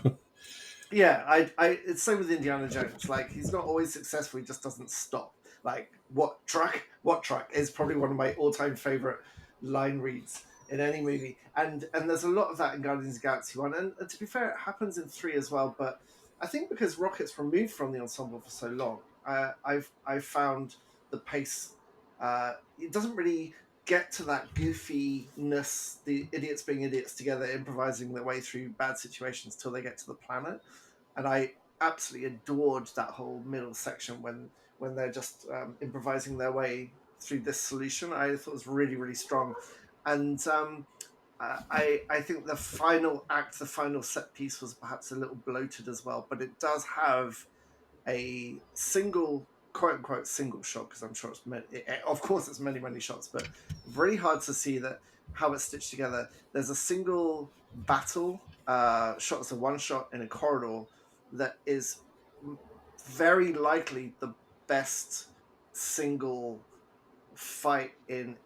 yeah, it's same with Indiana Jones. Like, he's not always successful; he just doesn't stop. Like, what truck? What truck is probably one of my all-time favorite line reads in any movie. And there's a lot of that in Guardians of the Galaxy 1. And to be fair, it happens in 3 as well. But I think because Rocket's removed from the ensemble for so long, I've found the pace. It doesn't really get to that goofiness, the idiots being idiots together, improvising their way through bad situations till they get to the planet. And I absolutely adored that whole middle section when they're just improvising their way through this solution. I thought it was really, really strong. And I think the final act, the final set piece, was perhaps a little bloated as well, but it does have a single, quote unquote, single shot, because I'm sure it's of course it's many, many shots, but very hard to see that how it's stitched together. There's a single battle shot as a one shot in a corridor that is very likely the best single fight in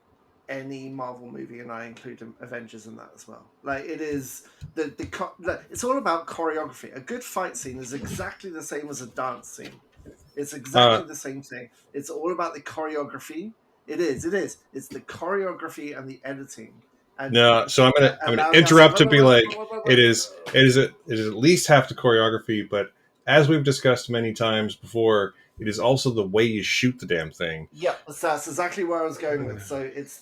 any Marvel movie, and I include Avengers in that as well. Like, it is it's all about choreography. A good fight scene is exactly the same as a dance scene. It's Uh, exactly the same thing. It's all about the choreography. It is. It is. It's the choreography and the editing, and no, so I'm gonna allowing us to interrupt to be like, it is at least half the choreography, but as we've discussed many times before, it is also the way you shoot the damn thing. Yep, so that's exactly where I was going with. So it's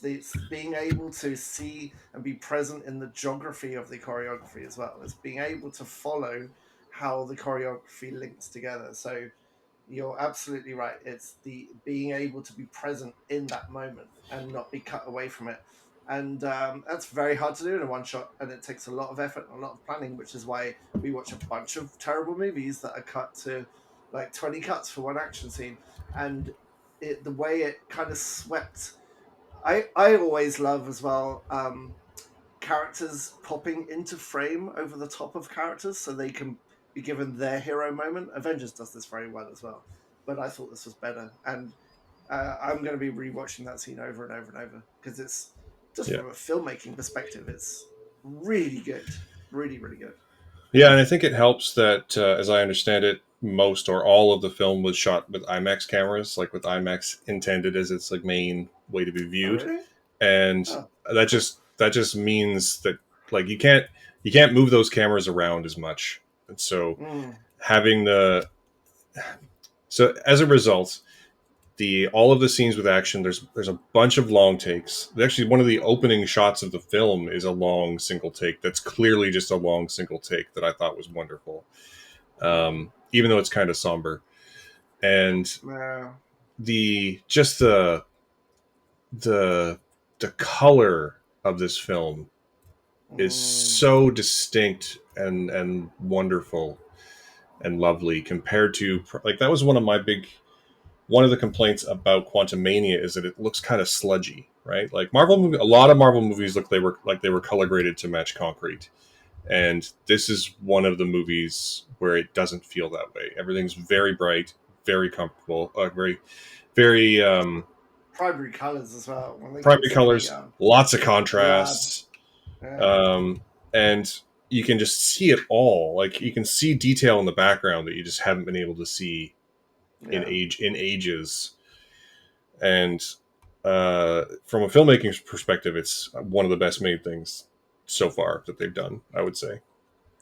being able to see and be present in the geography of the choreography as well. It's being able to follow how the choreography links together. So you're absolutely right. It's the being able to be present in that moment and not be cut away from it. And that's very hard to do in a one shot, and it takes a lot of effort and a lot of planning, which is why we watch a bunch of terrible movies that are cut to like 20 cuts for one action scene. And the way it kind of swept. I always love as well characters popping into frame over the top of characters so they can be given their hero moment. Avengers does this very well as well, but I thought this was better, and I'm going to be rewatching that scene over and over and over, because it's just Yeah, from a filmmaking perspective, it's really good, really, really good. yeah, and I think it helps that, as I understand it, most or all of the film was shot with IMAX cameras, like with IMAX intended as its like main way to be Oh, viewed, really? and Oh, that just means that like you can't move those cameras around as much, and so mm, having the so as a result, the all of the scenes with action, there's a bunch of long takes. Actually, one of the opening shots of the film is a long single take that's clearly just a long single take that I thought was wonderful, mm, even though it's kind of somber. And yeah, the just the the color of this film is mm, so distinct and wonderful and lovely compared to, like, that was one of the complaints about Quantumania is that it looks kind of sludgy, right? Like a lot of Marvel movies look they were color graded to match concrete, and this is one of the movies where it doesn't feel that way. Everything's very bright, very comfortable, very very Primary colors as well. When they get primary to the colors, lots of lab, contrasts, yeah, um, and you can just see it all. Like you can see detail in the background that you just haven't been able to see yeah. in ages. And from a filmmaking perspective, it's one of the best made things so far that they've done, I would say.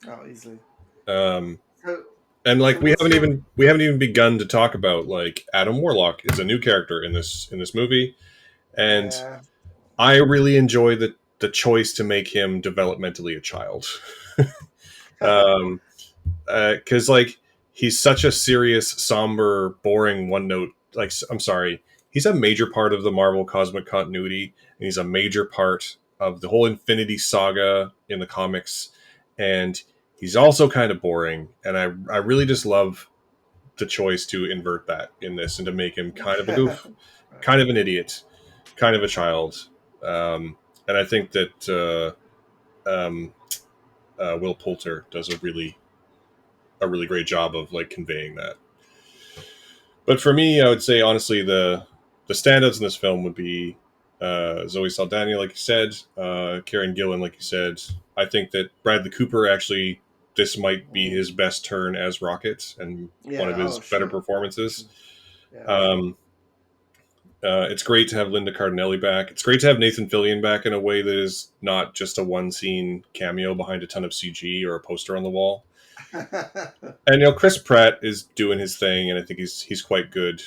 Oh, easily. Um, So, and so like what's your we haven't even begun to talk about like Adam Warlock is a new character in this movie, and yeah? I really enjoy the choice to make him developmentally a child. um, because like he's such a serious, somber, boring one note. Like I'm sorry, he's a major part of the Marvel cosmic continuity, and he's a major part of the whole Infinity Saga in the comics, and he's also kind of boring. And I really just love the choice to invert that in this and to make him kind of a goof, kind of an idiot, kind of a child. And I think that Will Poulter does a really great job of like conveying that. But for me, I would say honestly the standouts in this film would be Zoe Saldana, like you said, Karen Gillan, like you said. I think that Bradley Cooper actually this might be his best turn as Rocket and one of Yeah. his Oh, better sure. performances. Yeah, sure. Um, it's great to have Linda Cardinelli back. It's great to have Nathan Fillion back in a way that is not just a one scene cameo behind a ton of CG or a poster on the wall. And Chris Pratt is doing his thing, and I think he's quite good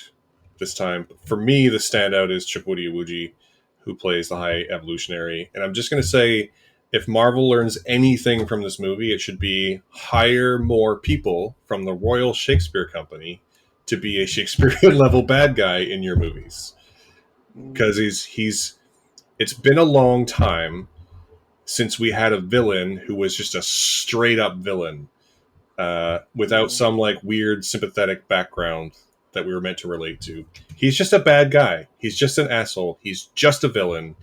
this time. But for me, the standout is Chukwudi Iwuji, who plays the High Evolutionary. And I'm just going to say, if Marvel learns anything from this movie, it should be hire more people from the Royal Shakespeare Company to be a Shakespearean level bad guy in your movies, Mm, because he's. It's been a long time since we had a villain who was just a straight up villain without mm, some like weird sympathetic background that we were meant to relate to. He's just a bad guy. He's just an asshole. He's just a villain,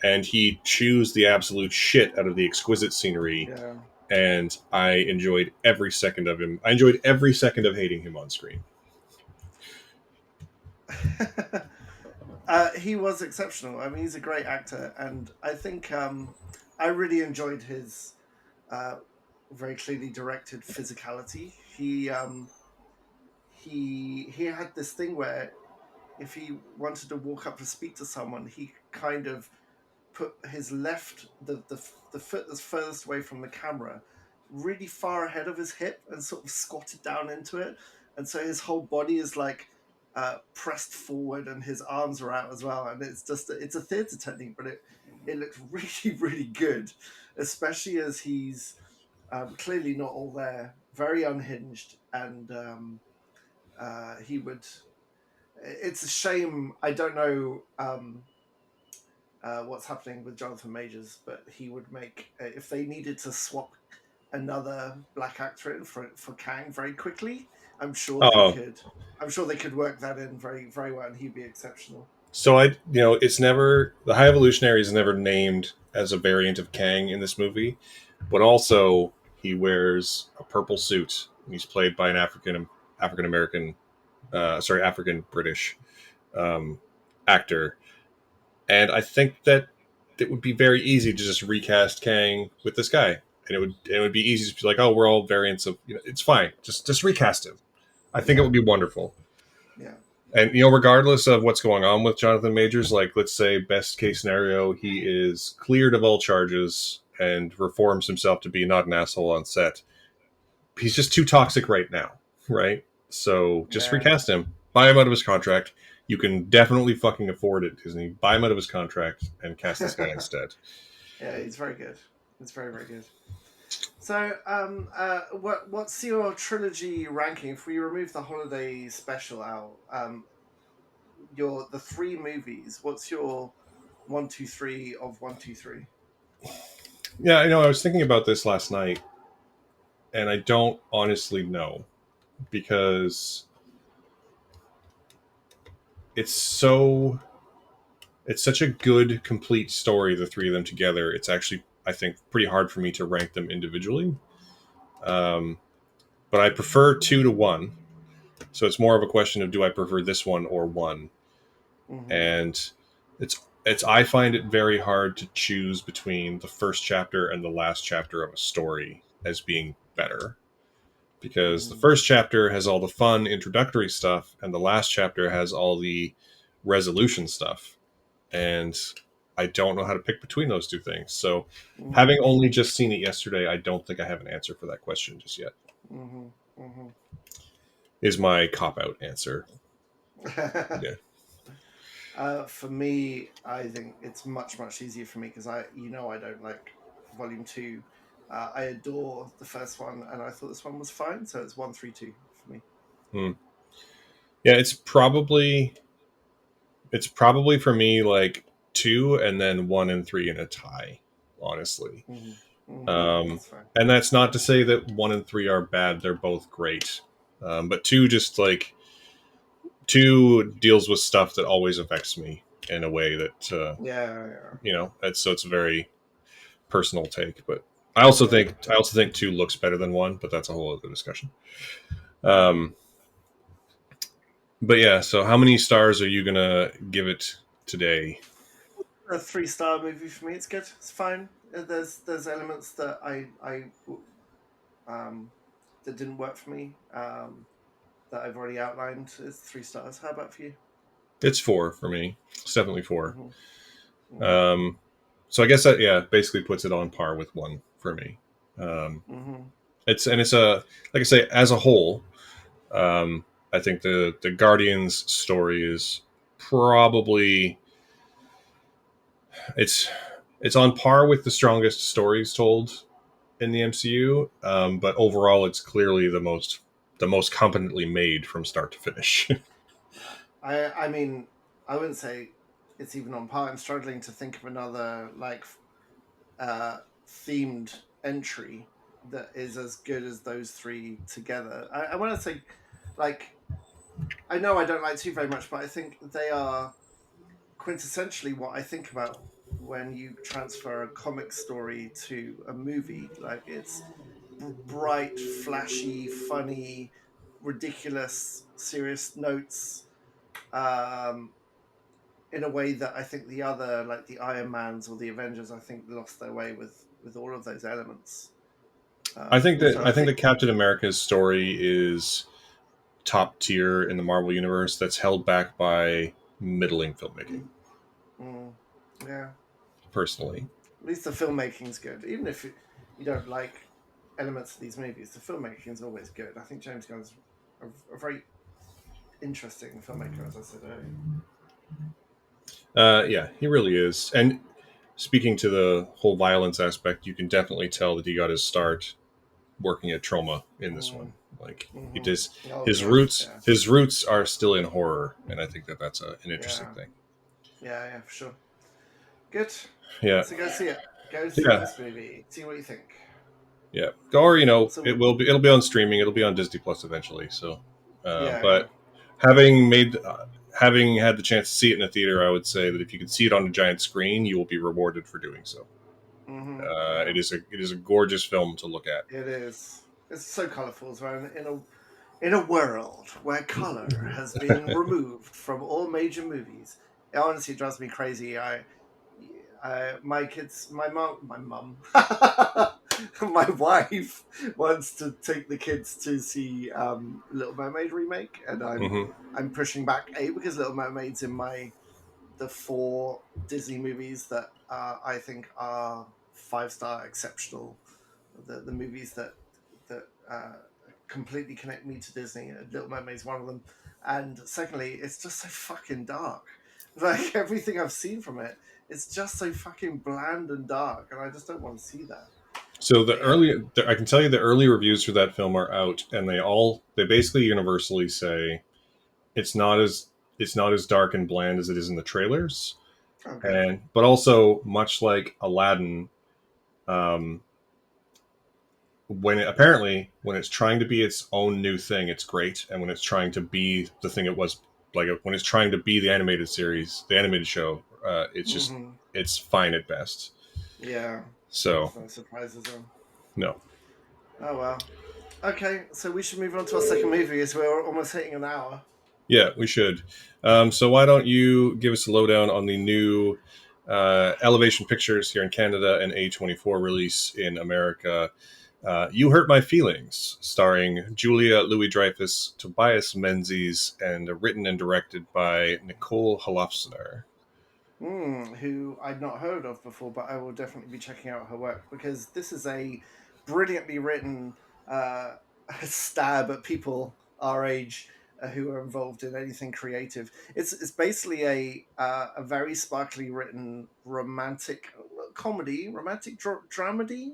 and he chews the absolute shit out of the exquisite scenery. yeah. And I enjoyed every second of him. I enjoyed every second of hating him on screen. He was exceptional. I mean, he's a great actor, and I think I really enjoyed his uh, very clearly directed physicality. He had this thing where if he wanted to walk up to speak to someone, he kind of put his left the foot that's furthest away from the camera really far ahead of his hip and sort of squatted down into it, and so his whole body is like pressed forward and his arms are out as well, and it's a theater technique, but it looks really really good, especially as he's clearly not all there, very unhinged, and he would. It's a shame. I don't know what's happening with Jonathan Majors, but he would make if they needed to swap another black actor in for Kang very quickly. I'm sure they Oh, could. I'm sure they could work that in very very well, and he'd be exceptional. so it's never the High Evolutionary is never named as a variant of Kang in this movie, but also he wears a purple suit. And he's played by an African American, sorry, African British um, actor, and I think that it would be very easy to just recast Kang with this guy, and it would be easy to be like, oh, we're all variants of, it's fine, just recast him. I think it Yeah, would be wonderful. yeah, And regardless of what's going on with Jonathan Majors, like let's say best case scenario, he is cleared of all charges and reforms himself to be not an asshole on set. He's just too toxic right now, right? So just yeah, recast him, buy him out of his contract. You can definitely fucking afford it, Disney. Buy him out of his contract and cast this guy instead. yeah. He's very good. It's very very good. So, what's your trilogy ranking? If we remove the holiday special out, your the three movies. What's your one, two, three of one, two, three? Yeah, I know. I was thinking about this last night, and I don't honestly know because it's so it's such a good complete story, the three of them together. It's actually, I think, pretty hard for me to rank them individually, um, but I prefer two to one. So it's more of a question of do I prefer this one or one, Mm-hmm. and it's I find it very hard to choose between the first chapter and the last chapter of a story as being better, because the Mm-hmm. first chapter has all the fun introductory stuff and the last chapter has all the resolution stuff, and I don't know how to pick between those two things. So Mm-hmm. having only just seen it yesterday, I don't think I have an answer for that question just yet, Mm-hmm. Mm-hmm. is my cop out answer. Yeah. For me, I think it's much easier for me because I don't like Volume Two. I adore the first one, and I thought this one was fine. So it's 1-3-2 for me. Hmm. Yeah, it's probably for me like two and then one and three in a tie, honestly. Mm-hmm. Mm-hmm. Um, That's fine. and that's not to say that one and three are bad; they're both great. But two just like two deals with stuff that always affects me in a way that Yeah, it's a very personal take. But I also yeah, think I also think two looks better than one, but that's a whole other discussion. yeah. Um, but yeah, so how many stars are you gonna give it today? A 3-star movie for me. It's good. It's fine. There's elements that um that didn't work for me. That I've already outlined. It's 3 stars. How about for you? It's four for me. It's definitely four. Mm-hmm. Mm-hmm. Um, so I guess that basically puts it on par with one for me. Um, Mm-hmm. it's a like I say as a whole. I think the Guardians story is probably it's it's on par with the strongest stories told in the MCU. But overall, it's clearly the most competently made from start to finish. I mean, I wouldn't say it's even on par. I'm struggling to think of another uh themed entry that is as good as those three together. I want to say, like, I know I don't like two very much, but I think they are quintessentially what I think about when you transfer a comic story to a movie. Like, it's bright, flashy, funny, ridiculous, serious notes. Um, in a way that I think the other, like the Iron Mans or the Avengers, I think lost their way with all of those elements. I think that So I I think think, that Captain America's story is top tier in the Marvel universe. That's held back by middling filmmaking, mm, yeah, personally. at least the filmmaking's good. Even if you don't like elements of these movies, the filmmaking's always good. I think James Gunn's a very interesting filmmaker, as I said earlier. Yeah, he really is. And speaking to the whole violence aspect, you can definitely tell that he got his start working at Trauma in this one. Mm, Like he hmm. does, Oh his yeah, roots yeah, his roots are still in horror, and I think that that's an interesting yeah, thing. yeah, for sure. Good. Yeah, So go see it. Go see yeah, this movie. See what you think. yeah. Or So it'll be on streaming. It'll be on Disney Plus eventually. So, yeah, yeah. but having made having had the chance to see it in a theater, I would say that if you can see it on a giant screen, you will be rewarded for doing so. Yeah. It is a gorgeous film to look at. It is. It's so colourful as well. In a world where colour has been removed from all major movies, it honestly drives me crazy. My kids, my mum, my wife wants to take the kids to see Little Mermaid remake, and Hmm. I'm pushing back because Little Mermaid's in the four Disney movies that I think are 5-star exceptional. The movies that completely connect me to Disney. Little Mermaid's one of them. And secondly, it's just so fucking dark. Like everything I've seen from it, it's just so fucking bland and dark, and I just don't want to see that. So But yeah, I can tell you the early reviews for that film are out, and they basically universally say it's not as it's not as dark and bland as it is in the trailers, oh good. and but also much like Aladdin, um, when it's trying to be its own new thing, it's great, and when it's trying to be the thing it was, like when it's trying to be the animated series, the animated show, Hmm. it's fine at best. Yeah, So there's no surprises on. no. Oh well. Okay, so we should move on to our second movie as we're almost hitting an hour. Yeah, we should. So why don't you give us a lowdown on the new Elevation Pictures here in Canada and A24 release in America? You Hurt My Feelings, starring Julia Louis-Dreyfus, Tobias Menzies, and written and directed by Nicole Holofcener. Who I'd not heard of before, but I will definitely be checking out her work because this is a brilliantly written uh, stab at people our age who are involved in anything creative. It's basically a very sparkly written romantic comedy, romantic dramedy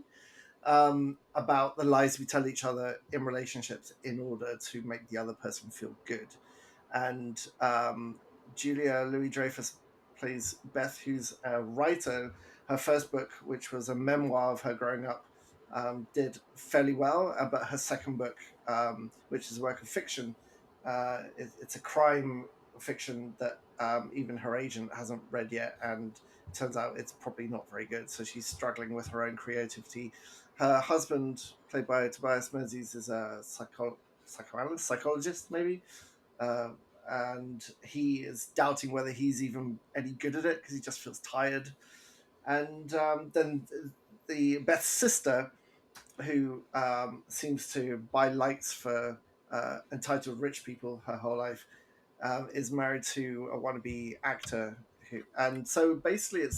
about the lies we tell each other in relationships in order to make the other person feel good. And Julia Louis Dreyfus plays Beth, who's a writer. Her first book, which was a memoir of her growing up, did fairly well, but her second book, which is a work of fiction, it's a crime fiction that even her agent hasn't read yet, and turns out it's probably not very good. So she's struggling with her own creativity. Her husband, played by Tobias Menzies, is a psychoanalyst, psychologist, maybe, uh, and he is doubting whether he's even any good at it because he just feels tired. And then the Beth's sister, who seems to buy lights for entitled rich people her whole life, is married to a wannabe actor. And so basically,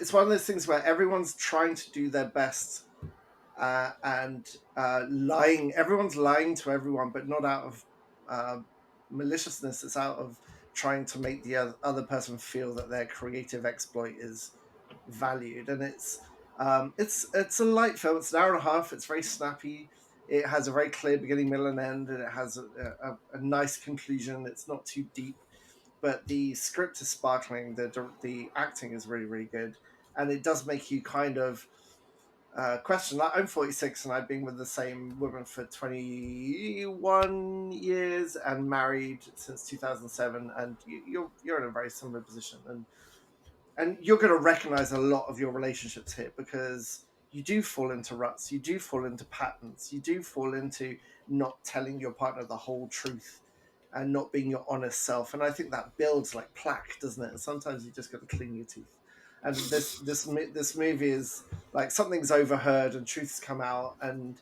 it's one of those things where everyone's trying to do their best and lying. Everyone's lying to everyone, but not out of uh, maliciousness. It's out of trying to make the other person feel that their creative exploit is valued. And it's a light film. It's an hour and a half. It's very snappy. It has a very clear beginning, middle, and end, and it has a nice conclusion. It's not too deep, but the script is sparkling. The acting is really really good, and it does make you kind of question. Like, I'm 46 and I've been with the same woman for 21 years and married since 2007. And you're in a very similar position, and you're going to recognize a lot of your relationships here because you do fall into ruts, you do fall into patterns, you do fall into not telling your partner the whole truth and not being your honest self. And I think that builds like plaque, doesn't it? And sometimes you just got to clean your teeth. And this movie is like something's overheard and truths come out. And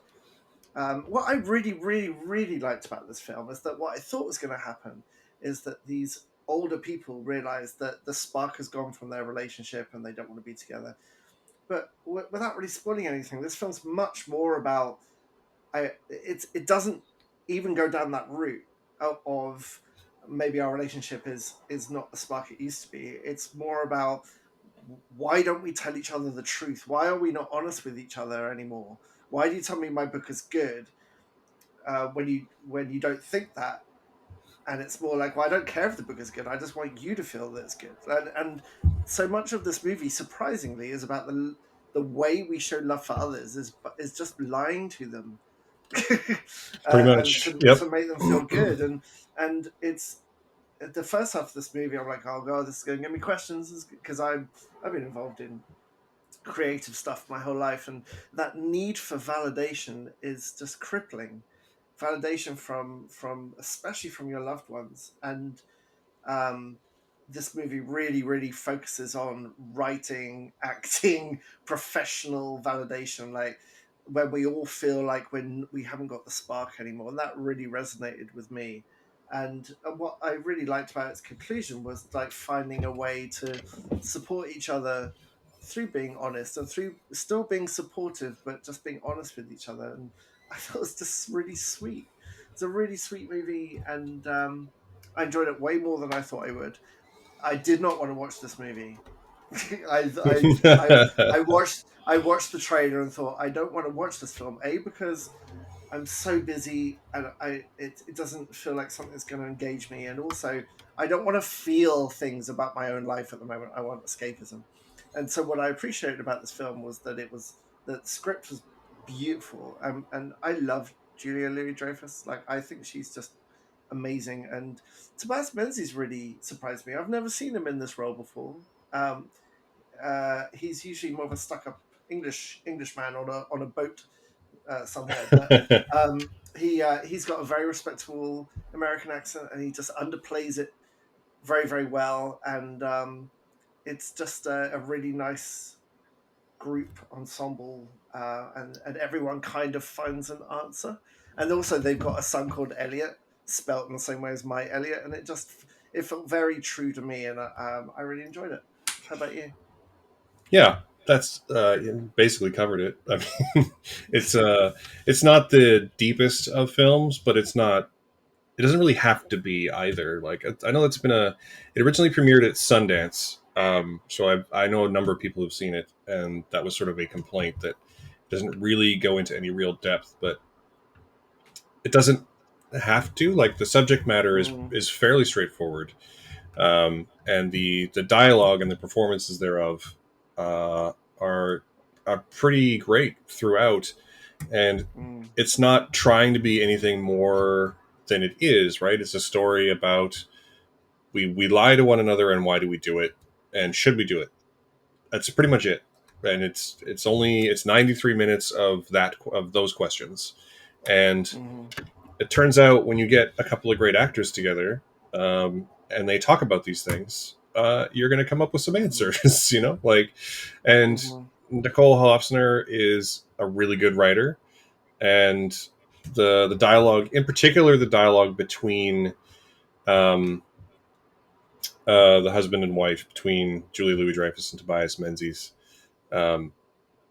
what I really, really, really liked about this film is that what I thought was going to happen is that these older people realize that the spark has gone from their relationship and they don't want to be together. But without really spoiling anything, this film's much more about. It doesn't even go down that route of maybe our relationship is not the spark it used to be. It's more about why don't we tell each other the truth? Why are we not honest with each other anymore? Why do you tell me my book is good when you don't think that? And it's more like, well, I don't care if the book is good. I just want you to feel that it's good. And so much of this movie, surprisingly, is about the way we show love for others is just lying to them, Pretty and much. Yep. to make them feel good. And it's the first half of this movie. I'm like, oh god, this is going to give me questions because I've been involved in creative stuff my whole life, and that need for validation is just crippling. Validation from especially from your loved ones. And um, this movie really, really focuses on writing, acting, professional validation, like when we all feel like when we haven't got the spark anymore. And that really resonated with me. And what I really liked about its conclusion was like finding a way to support each other through being honest and through still being supportive, but just being honest with each other. And I thought it was just really sweet. It's a really sweet movie, and I enjoyed it way more than I thought I would. I did not want to watch this movie. I watched the trailer and thought I don't want to watch this film. A, because I'm so busy and it doesn't feel like something that's going to engage me, and also I don't want to feel things about my own life at the moment. I want escapism. And so what I appreciated about this film was that the script was beautiful, and I love Julia Louis Dreyfus. Like, I think she's just amazing. And Tobias Menzies really surprised me. I've never seen him in this role before. Um, he's usually more of a stuck-up English man on a boat something like that. He's got a very respectable American accent, and he just underplays it very, very well. And it's just a really nice group ensemble, and everyone kind of finds an answer. And also, they've got a son called Elliot, spelt in the same way as my Elliot, and it felt very true to me, and I really enjoyed it. How about you? Yeah, that's you basically covered it. I mean, it's not the deepest of films, but it's not. It doesn't really have to be either. Like I know it originally premiered at Sundance, so I know a number of people who've seen it, and that was sort of a complaint that it doesn't really go into any real depth, but it doesn't have to. Like the subject matter Mm, is fairly straightforward, and the dialogue and the performances thereof uh, are are pretty great throughout, and mm, it's not trying to be anything more than it is. Right? It's a story about we lie to one another, and why do we do it, and should we do it? That's pretty much it. And it's 93 minutes of those questions, and mm. it turns out when you get a couple of great actors together, and they talk about these things, you're going to come up with some answers, like, and Mm-hmm. Nicole Holofcener is a really good writer, and the dialogue, in particular, the dialogue between um, the husband and wife, between Julia Louis-Dreyfus and Tobias Menzies, um,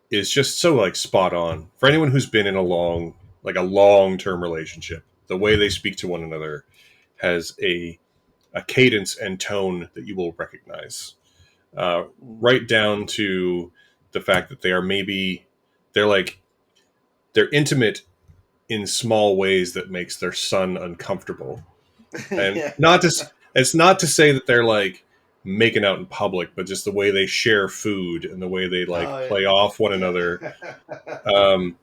is just so like spot on for anyone who's been in a long term relationship. The way they speak to one another has a cadence and tone that you will recognize, uh, Mm. right down to the fact that they're like they're intimate in small ways that makes their son uncomfortable, and Yeah. it's not to say that they're like making out in public, but just the way they share food and the way they like Oh, play off one another. yeah. um,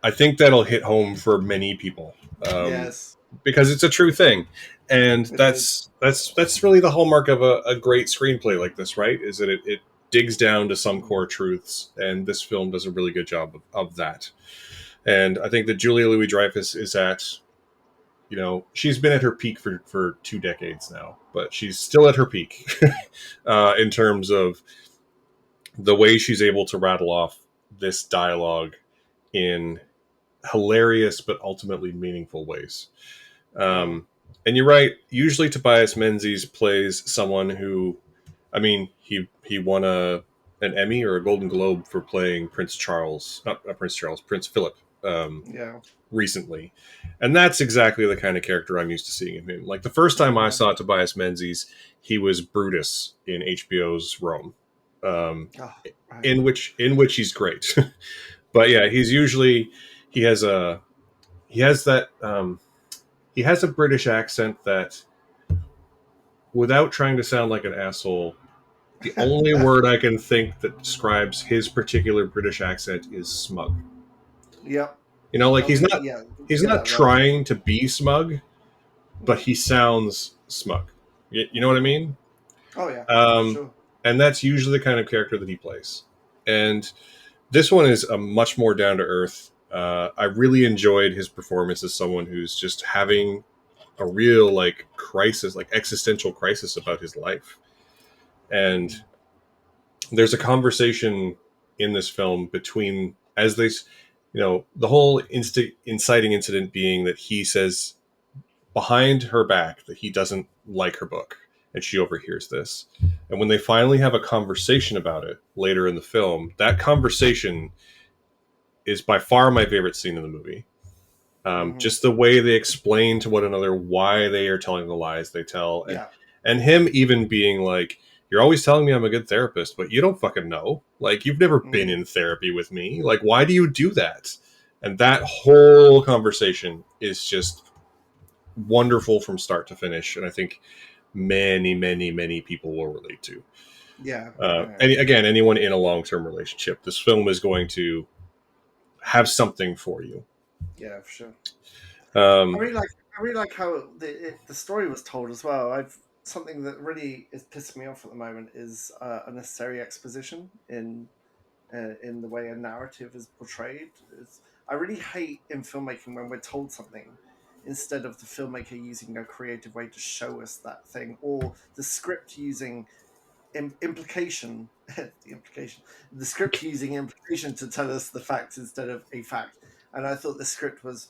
I think that'll hit home for many people, Yes, because it's a true thing, and it is. that's really the hallmark of a great screenplay like this, right? Is that it digs down to some Mm. core truths, and this film does a really good job of that. And I think that Julia Louis Dreyfus is at, she's been at her peak for 2 decades now, but she's still at her peak, in terms of the way she's able to rattle off this dialogue in hilarious but ultimately meaningful ways. Mm. Um, and you're right. Usually, Tobias Menzies plays someone who, I mean, he won an Emmy or a Golden Globe for playing Prince Charles, not Prince Charles, Prince Philip, um, Yeah. recently, and that's exactly the kind of character I'm used to seeing in him. Like the first time I Mm. saw Tobias Menzies, he was Brutus in HBO's Rome, um, Oh, right. in which he's great. But yeah, he's usually he has a he has that he has a British accent that, without trying to sound like an asshole, the only word I can think that describes his particular British accent is smug. Yep. Like Oh, yeah. You he's get not that a lot. trying to be smug, but he sounds smug. You know what I Mm. mean? Oh, yeah. For Um, sure. and that's usually the kind of character that he plays. And this one is a much more down to earth. I really enjoyed his performance as someone who's just having a real like crisis, like existential crisis about his life. And Mm. there's a conversation in this film between, as they, the whole inciting incident being that he says behind her back that he doesn't like her book, and she overhears this. And when they finally have a conversation about it later in the film, that conversation is by far my favorite scene in the movie. Mm-hmm. Just the way they explain to one another why they are telling the lies they tell, and Yeah. him even being like, "You're always telling me I'm a good therapist, but you don't fucking know. Like, you've never been Mm. in therapy with me. Like, why do you do that?" And that whole conversation is just wonderful from start to finish, and I think many, many, many people will relate to. Yeah. And again, anyone in a long-term relationship, this film is going to have something for you. Yeah, for sure. I Um, really like I really like how the story was told as well. I've Something that really is pissing me off at the moment is unnecessary exposition in the way a narrative is portrayed. I really hate in filmmaking when we're told something instead of the filmmaker using a creative way to show us that thing, or the script using implication the script using implication to tell us the facts instead of a fact. And I thought the script was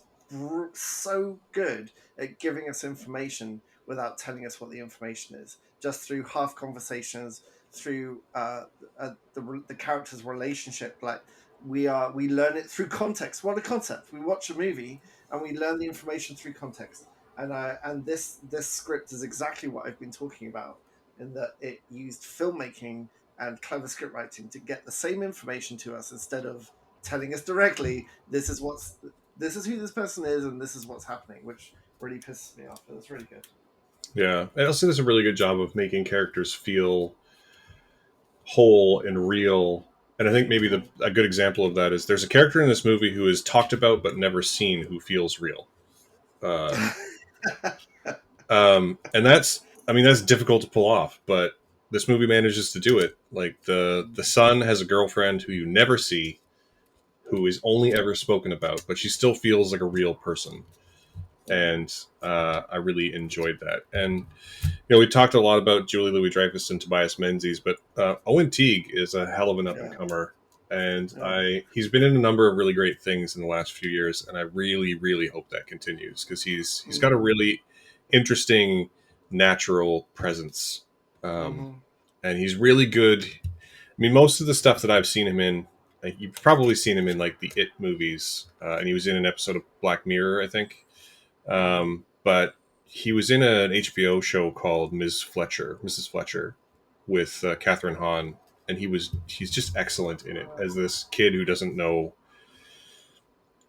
so good at giving us information without telling us what the information is, just through half conversations, through the characters relationship. Like we learn it through context. What a concept. We watch a movie and we learn the information through context. And this script is exactly what I've been talking about, in that it used filmmaking and clever script writing to get the same information to us instead of telling us directly this is who this person is and this is what's happening, which really pisses me off. It was really good. Yeah, I also does a really good job of making characters feel whole and real. And I think maybe a good example of that is there's a character in this movie who is talked about but never seen who feels real. Uh, and that's, I mean, that's difficult to pull off, but this movie manages to do it. Like the son has a girlfriend who you never see, who is only ever spoken about, but she still feels like a real person. And I really enjoyed that. And we talked a lot about Julia Louis-Dreyfus and Tobias Menzies, but Owen Teague is a hell of an up and Yeah, comer, and yeah. he's been in a number of really great things in the last few years, and I really really hope that continues because he's got a Mm-hmm. really interesting natural presence, Mm-hmm. and he's really good. I mean, most of the stuff that I've seen him in, like, you've probably seen him in like the It movies, and he was in an episode of Black Mirror, I think. Mm-hmm. But he was in an HBO show called Mrs. Fletcher, with Catherine Hahn, and he's just excellent in it as this kid who doesn't know.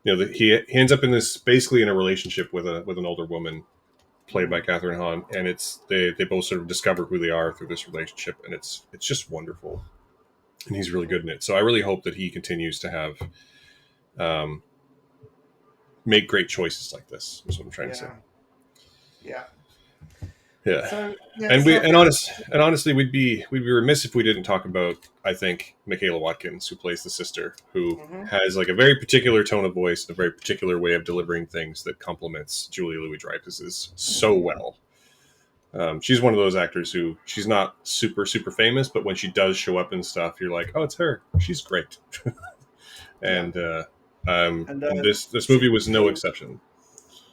He ends up in this basically in a relationship with an older woman played by Mm-hmm. Catherine Hahn, and they both sort of discover who they are through this relationship, and it's just wonderful, and he's really good in it. So I really hope that he continues to have um, make great choices like this. Is what I'm trying to say. Yeah, yeah. Yeah, So yeah, and so I think honestly, we'd be remiss if we didn't talk about, I think, Michaela Watkins, who plays the sister, who mm-hmm. has like a very particular tone of voice and a very particular way of delivering things that complements Julia Louis-Dreyfus's so well. She's one of those actors who she's not super super famous, but when she does show up and stuff, you're like, oh, it's her. She's great, Yeah, and and this movie was no Janine, exception.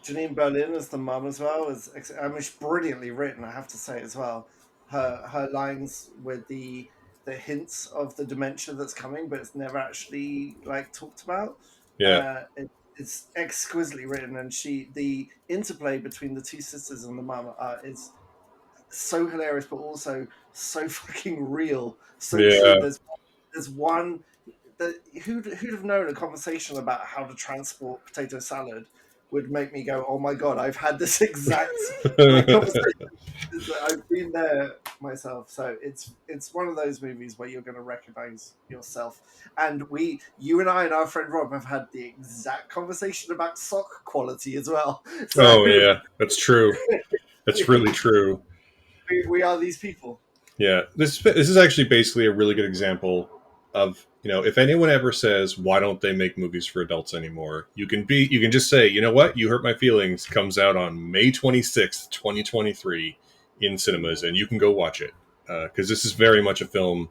Janine Berlin as the mum as well is, I mean, she's brilliantly written. I have to say as well. Her lines with the hints of the dementia that's coming, but it's never actually like talked about. Yeah, It's exquisitely written, and the interplay between the two sisters and the mum is so hilarious, but also so fucking real, so true. yeah. There's one that who'd have known a conversation about how to transport potato salad would make me go, "Oh my god, I've had this exact like conversation. I've been there myself." So it's one of those movies where you're going to recognize yourself. And you and I and our friend Rob have had the exact conversation about sock quality as well. So Oh yeah, that's true. That's really true. we are these people. Yeah, this is actually basically a really good example of, if anyone ever says why don't they make movies for adults anymore, you can just say, you know what, You Hurt My Feelings comes out on May 26th, 2023 in cinemas, and you can go watch it, because this is very much a film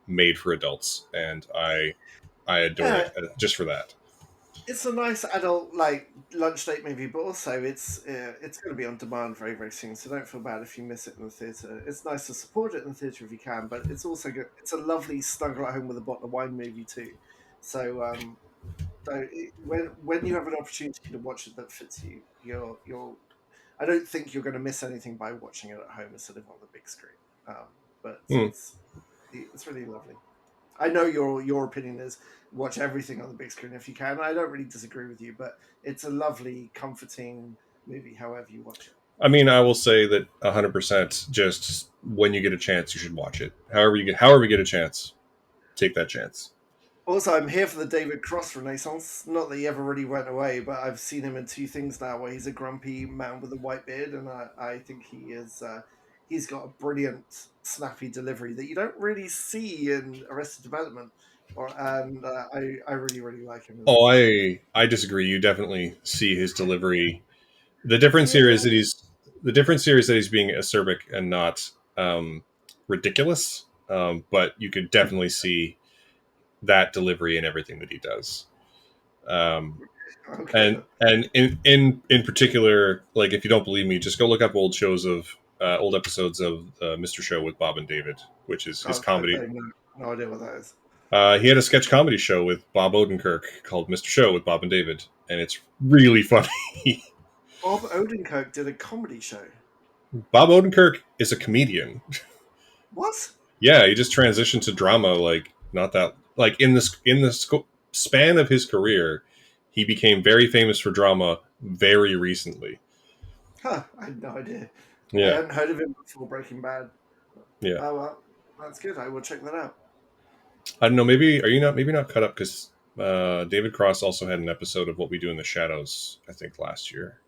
made for adults, and I adore it Yeah, just for that. it's a nice adult like lunch date movie, but also it's going to be on demand very very soon. So don't feel bad if you miss it in the theater. It's nice to support it in the theater if you can, but it's also good. It's a lovely snuggle at home with a bottle of wine movie too. So when you have an opportunity to watch it that fits you, you're I don't think you're going to miss anything by watching it at home instead of on the big screen. But Hmm. it's really lovely. I know your opinion is watch everything on the big screen if you can. I don't really disagree with you, but it's a lovely, comforting movie. However you watch it. I mean, I will say that 100%. Just when you get a chance, you should watch it. However you get a chance, take that chance. Also, I'm here for the David Cross renaissance. Not that he ever really went away, but I've seen him in two things now, where he's a grumpy man with a white beard, and I think he is. He's got a brilliant, snappy delivery that you don't really see in Arrested Development. and I really really like him. Oh, I disagree. You definitely see his delivery. The difference Yeah, here is that he's being acerbic and not ridiculous. But you could definitely see that delivery in everything that he does. Um, okay. and in particular, like if you don't believe me, just go look up old episodes of Mr. Show with Bob and David, which is his Oh, comedy. I have no idea what that is. He had a sketch comedy show with Bob Odenkirk called Mr. Show with Bob and David, and it's really funny. Bob Odenkirk did a comedy show. Bob Odenkirk is a comedian. What? Yeah, he just transitioned to drama like not that like in the span of his career, he became very famous for drama very recently. Huh, I had no idea. I Yeah, hadn't heard of him before Breaking Bad. yeah. Oh well, that's good. I will check that out. I don't know. Maybe are you not maybe not cut up because David Cross also had an episode of What We Do in the Shadows. I think last year.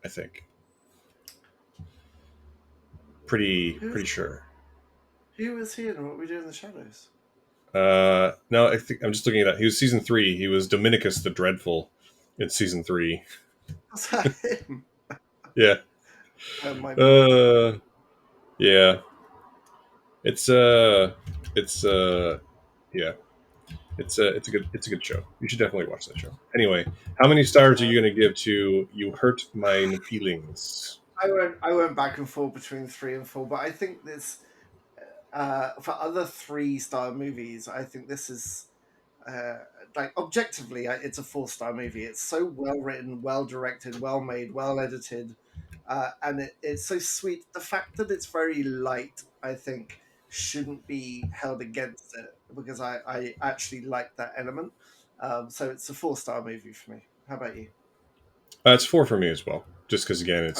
I think pretty Who's sure. who was he and what we do in the shadows? No, I think I'm just looking at that. He was season 3. He was Dominicus the Dreadful in season 3. Was that him? Yeah. My Yeah. It's it's yeah. It's a good show. You should definitely watch that show. Anyway, how many stars are you going to give to You Hurt Mine Feelings? I went back and forth between 3 and 4, but I think this for other 3-star movies, I think this is uh, like objectively, it's a 4-star movie. It's so well written, well directed, well made, well edited, and it's so sweet. The fact that it's very light, I think, shouldn't be held against it because I actually like that element. So it's a 4-star movie for me. How about you? It's 4 for me as well. Just because again,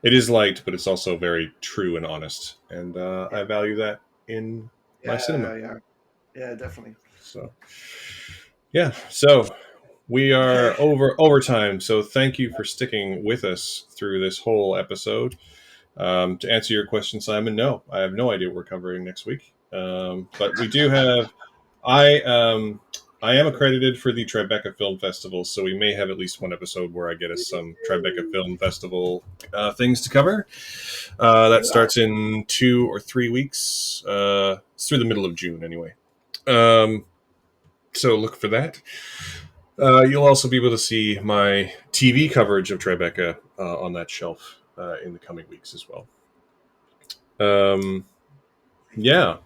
it is light, but it's also very true and honest, and Yeah, I value that in my cinema. yeah, yeah, yeah, definitely. So yeah, so we are over overtime. So thank you for sticking with us through this whole episode. To answer your question, Simon, no, I have no idea what we're covering next week. But we do have. I I am accredited for the Tribeca Film Festival, so we may have at least one episode where I get us some Tribeca Film Festival things to cover. That starts in 2 or 3 weeks. It's through the middle of June, anyway. Um, so look for that. You'll also be able to see my TV coverage of Tribeca on that shelf in the coming weeks as well. Um, yeah.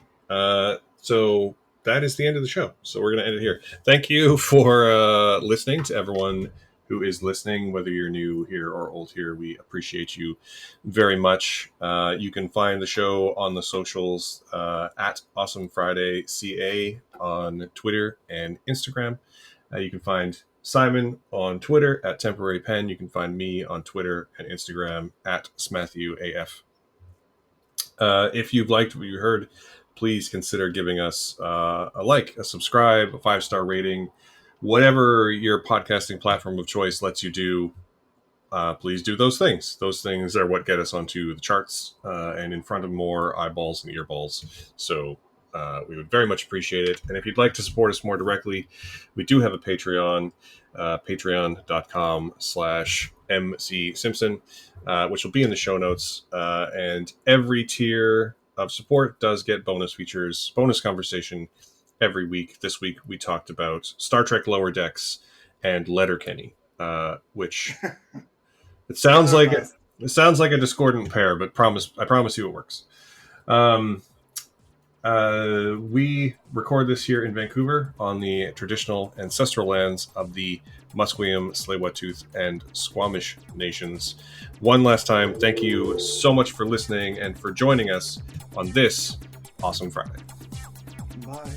So that is the end of the show. So we're going to end it here. Thank you for listening to everyone who is listening, whether you're new here or old here. We appreciate you very much. You can find the show on the socials at Awesome Friday CA on Twitter and Instagram. You can find Simon on Twitter at Temporary Pen. You can find me on Twitter and Instagram at SmatthewAF. If you've liked what you heard, please consider giving us a like, a subscribe, a 5-star rating, whatever your podcasting platform of choice lets you do. Please do those things. Those things are what get us onto the charts and in front of more eyeballs and earballs. So we would very much appreciate it. And if you'd like to support us more directly, we do have a Patreon, patreon.com/MC Simpson, which will be in the show notes. And every tier of support does get bonus features, bonus conversation every week. This week we talked about Star Trek Lower Decks and Letterkenny, which it sounds Oh, like nice. it sounds like a discordant pair, but I promise you it works. We record this here in Vancouver on the traditional ancestral lands of the Musqueam, Tsleil-Waututh, and Squamish nations. One last time, thank you so much for listening and for joining us on this Awesome Friday. Bye.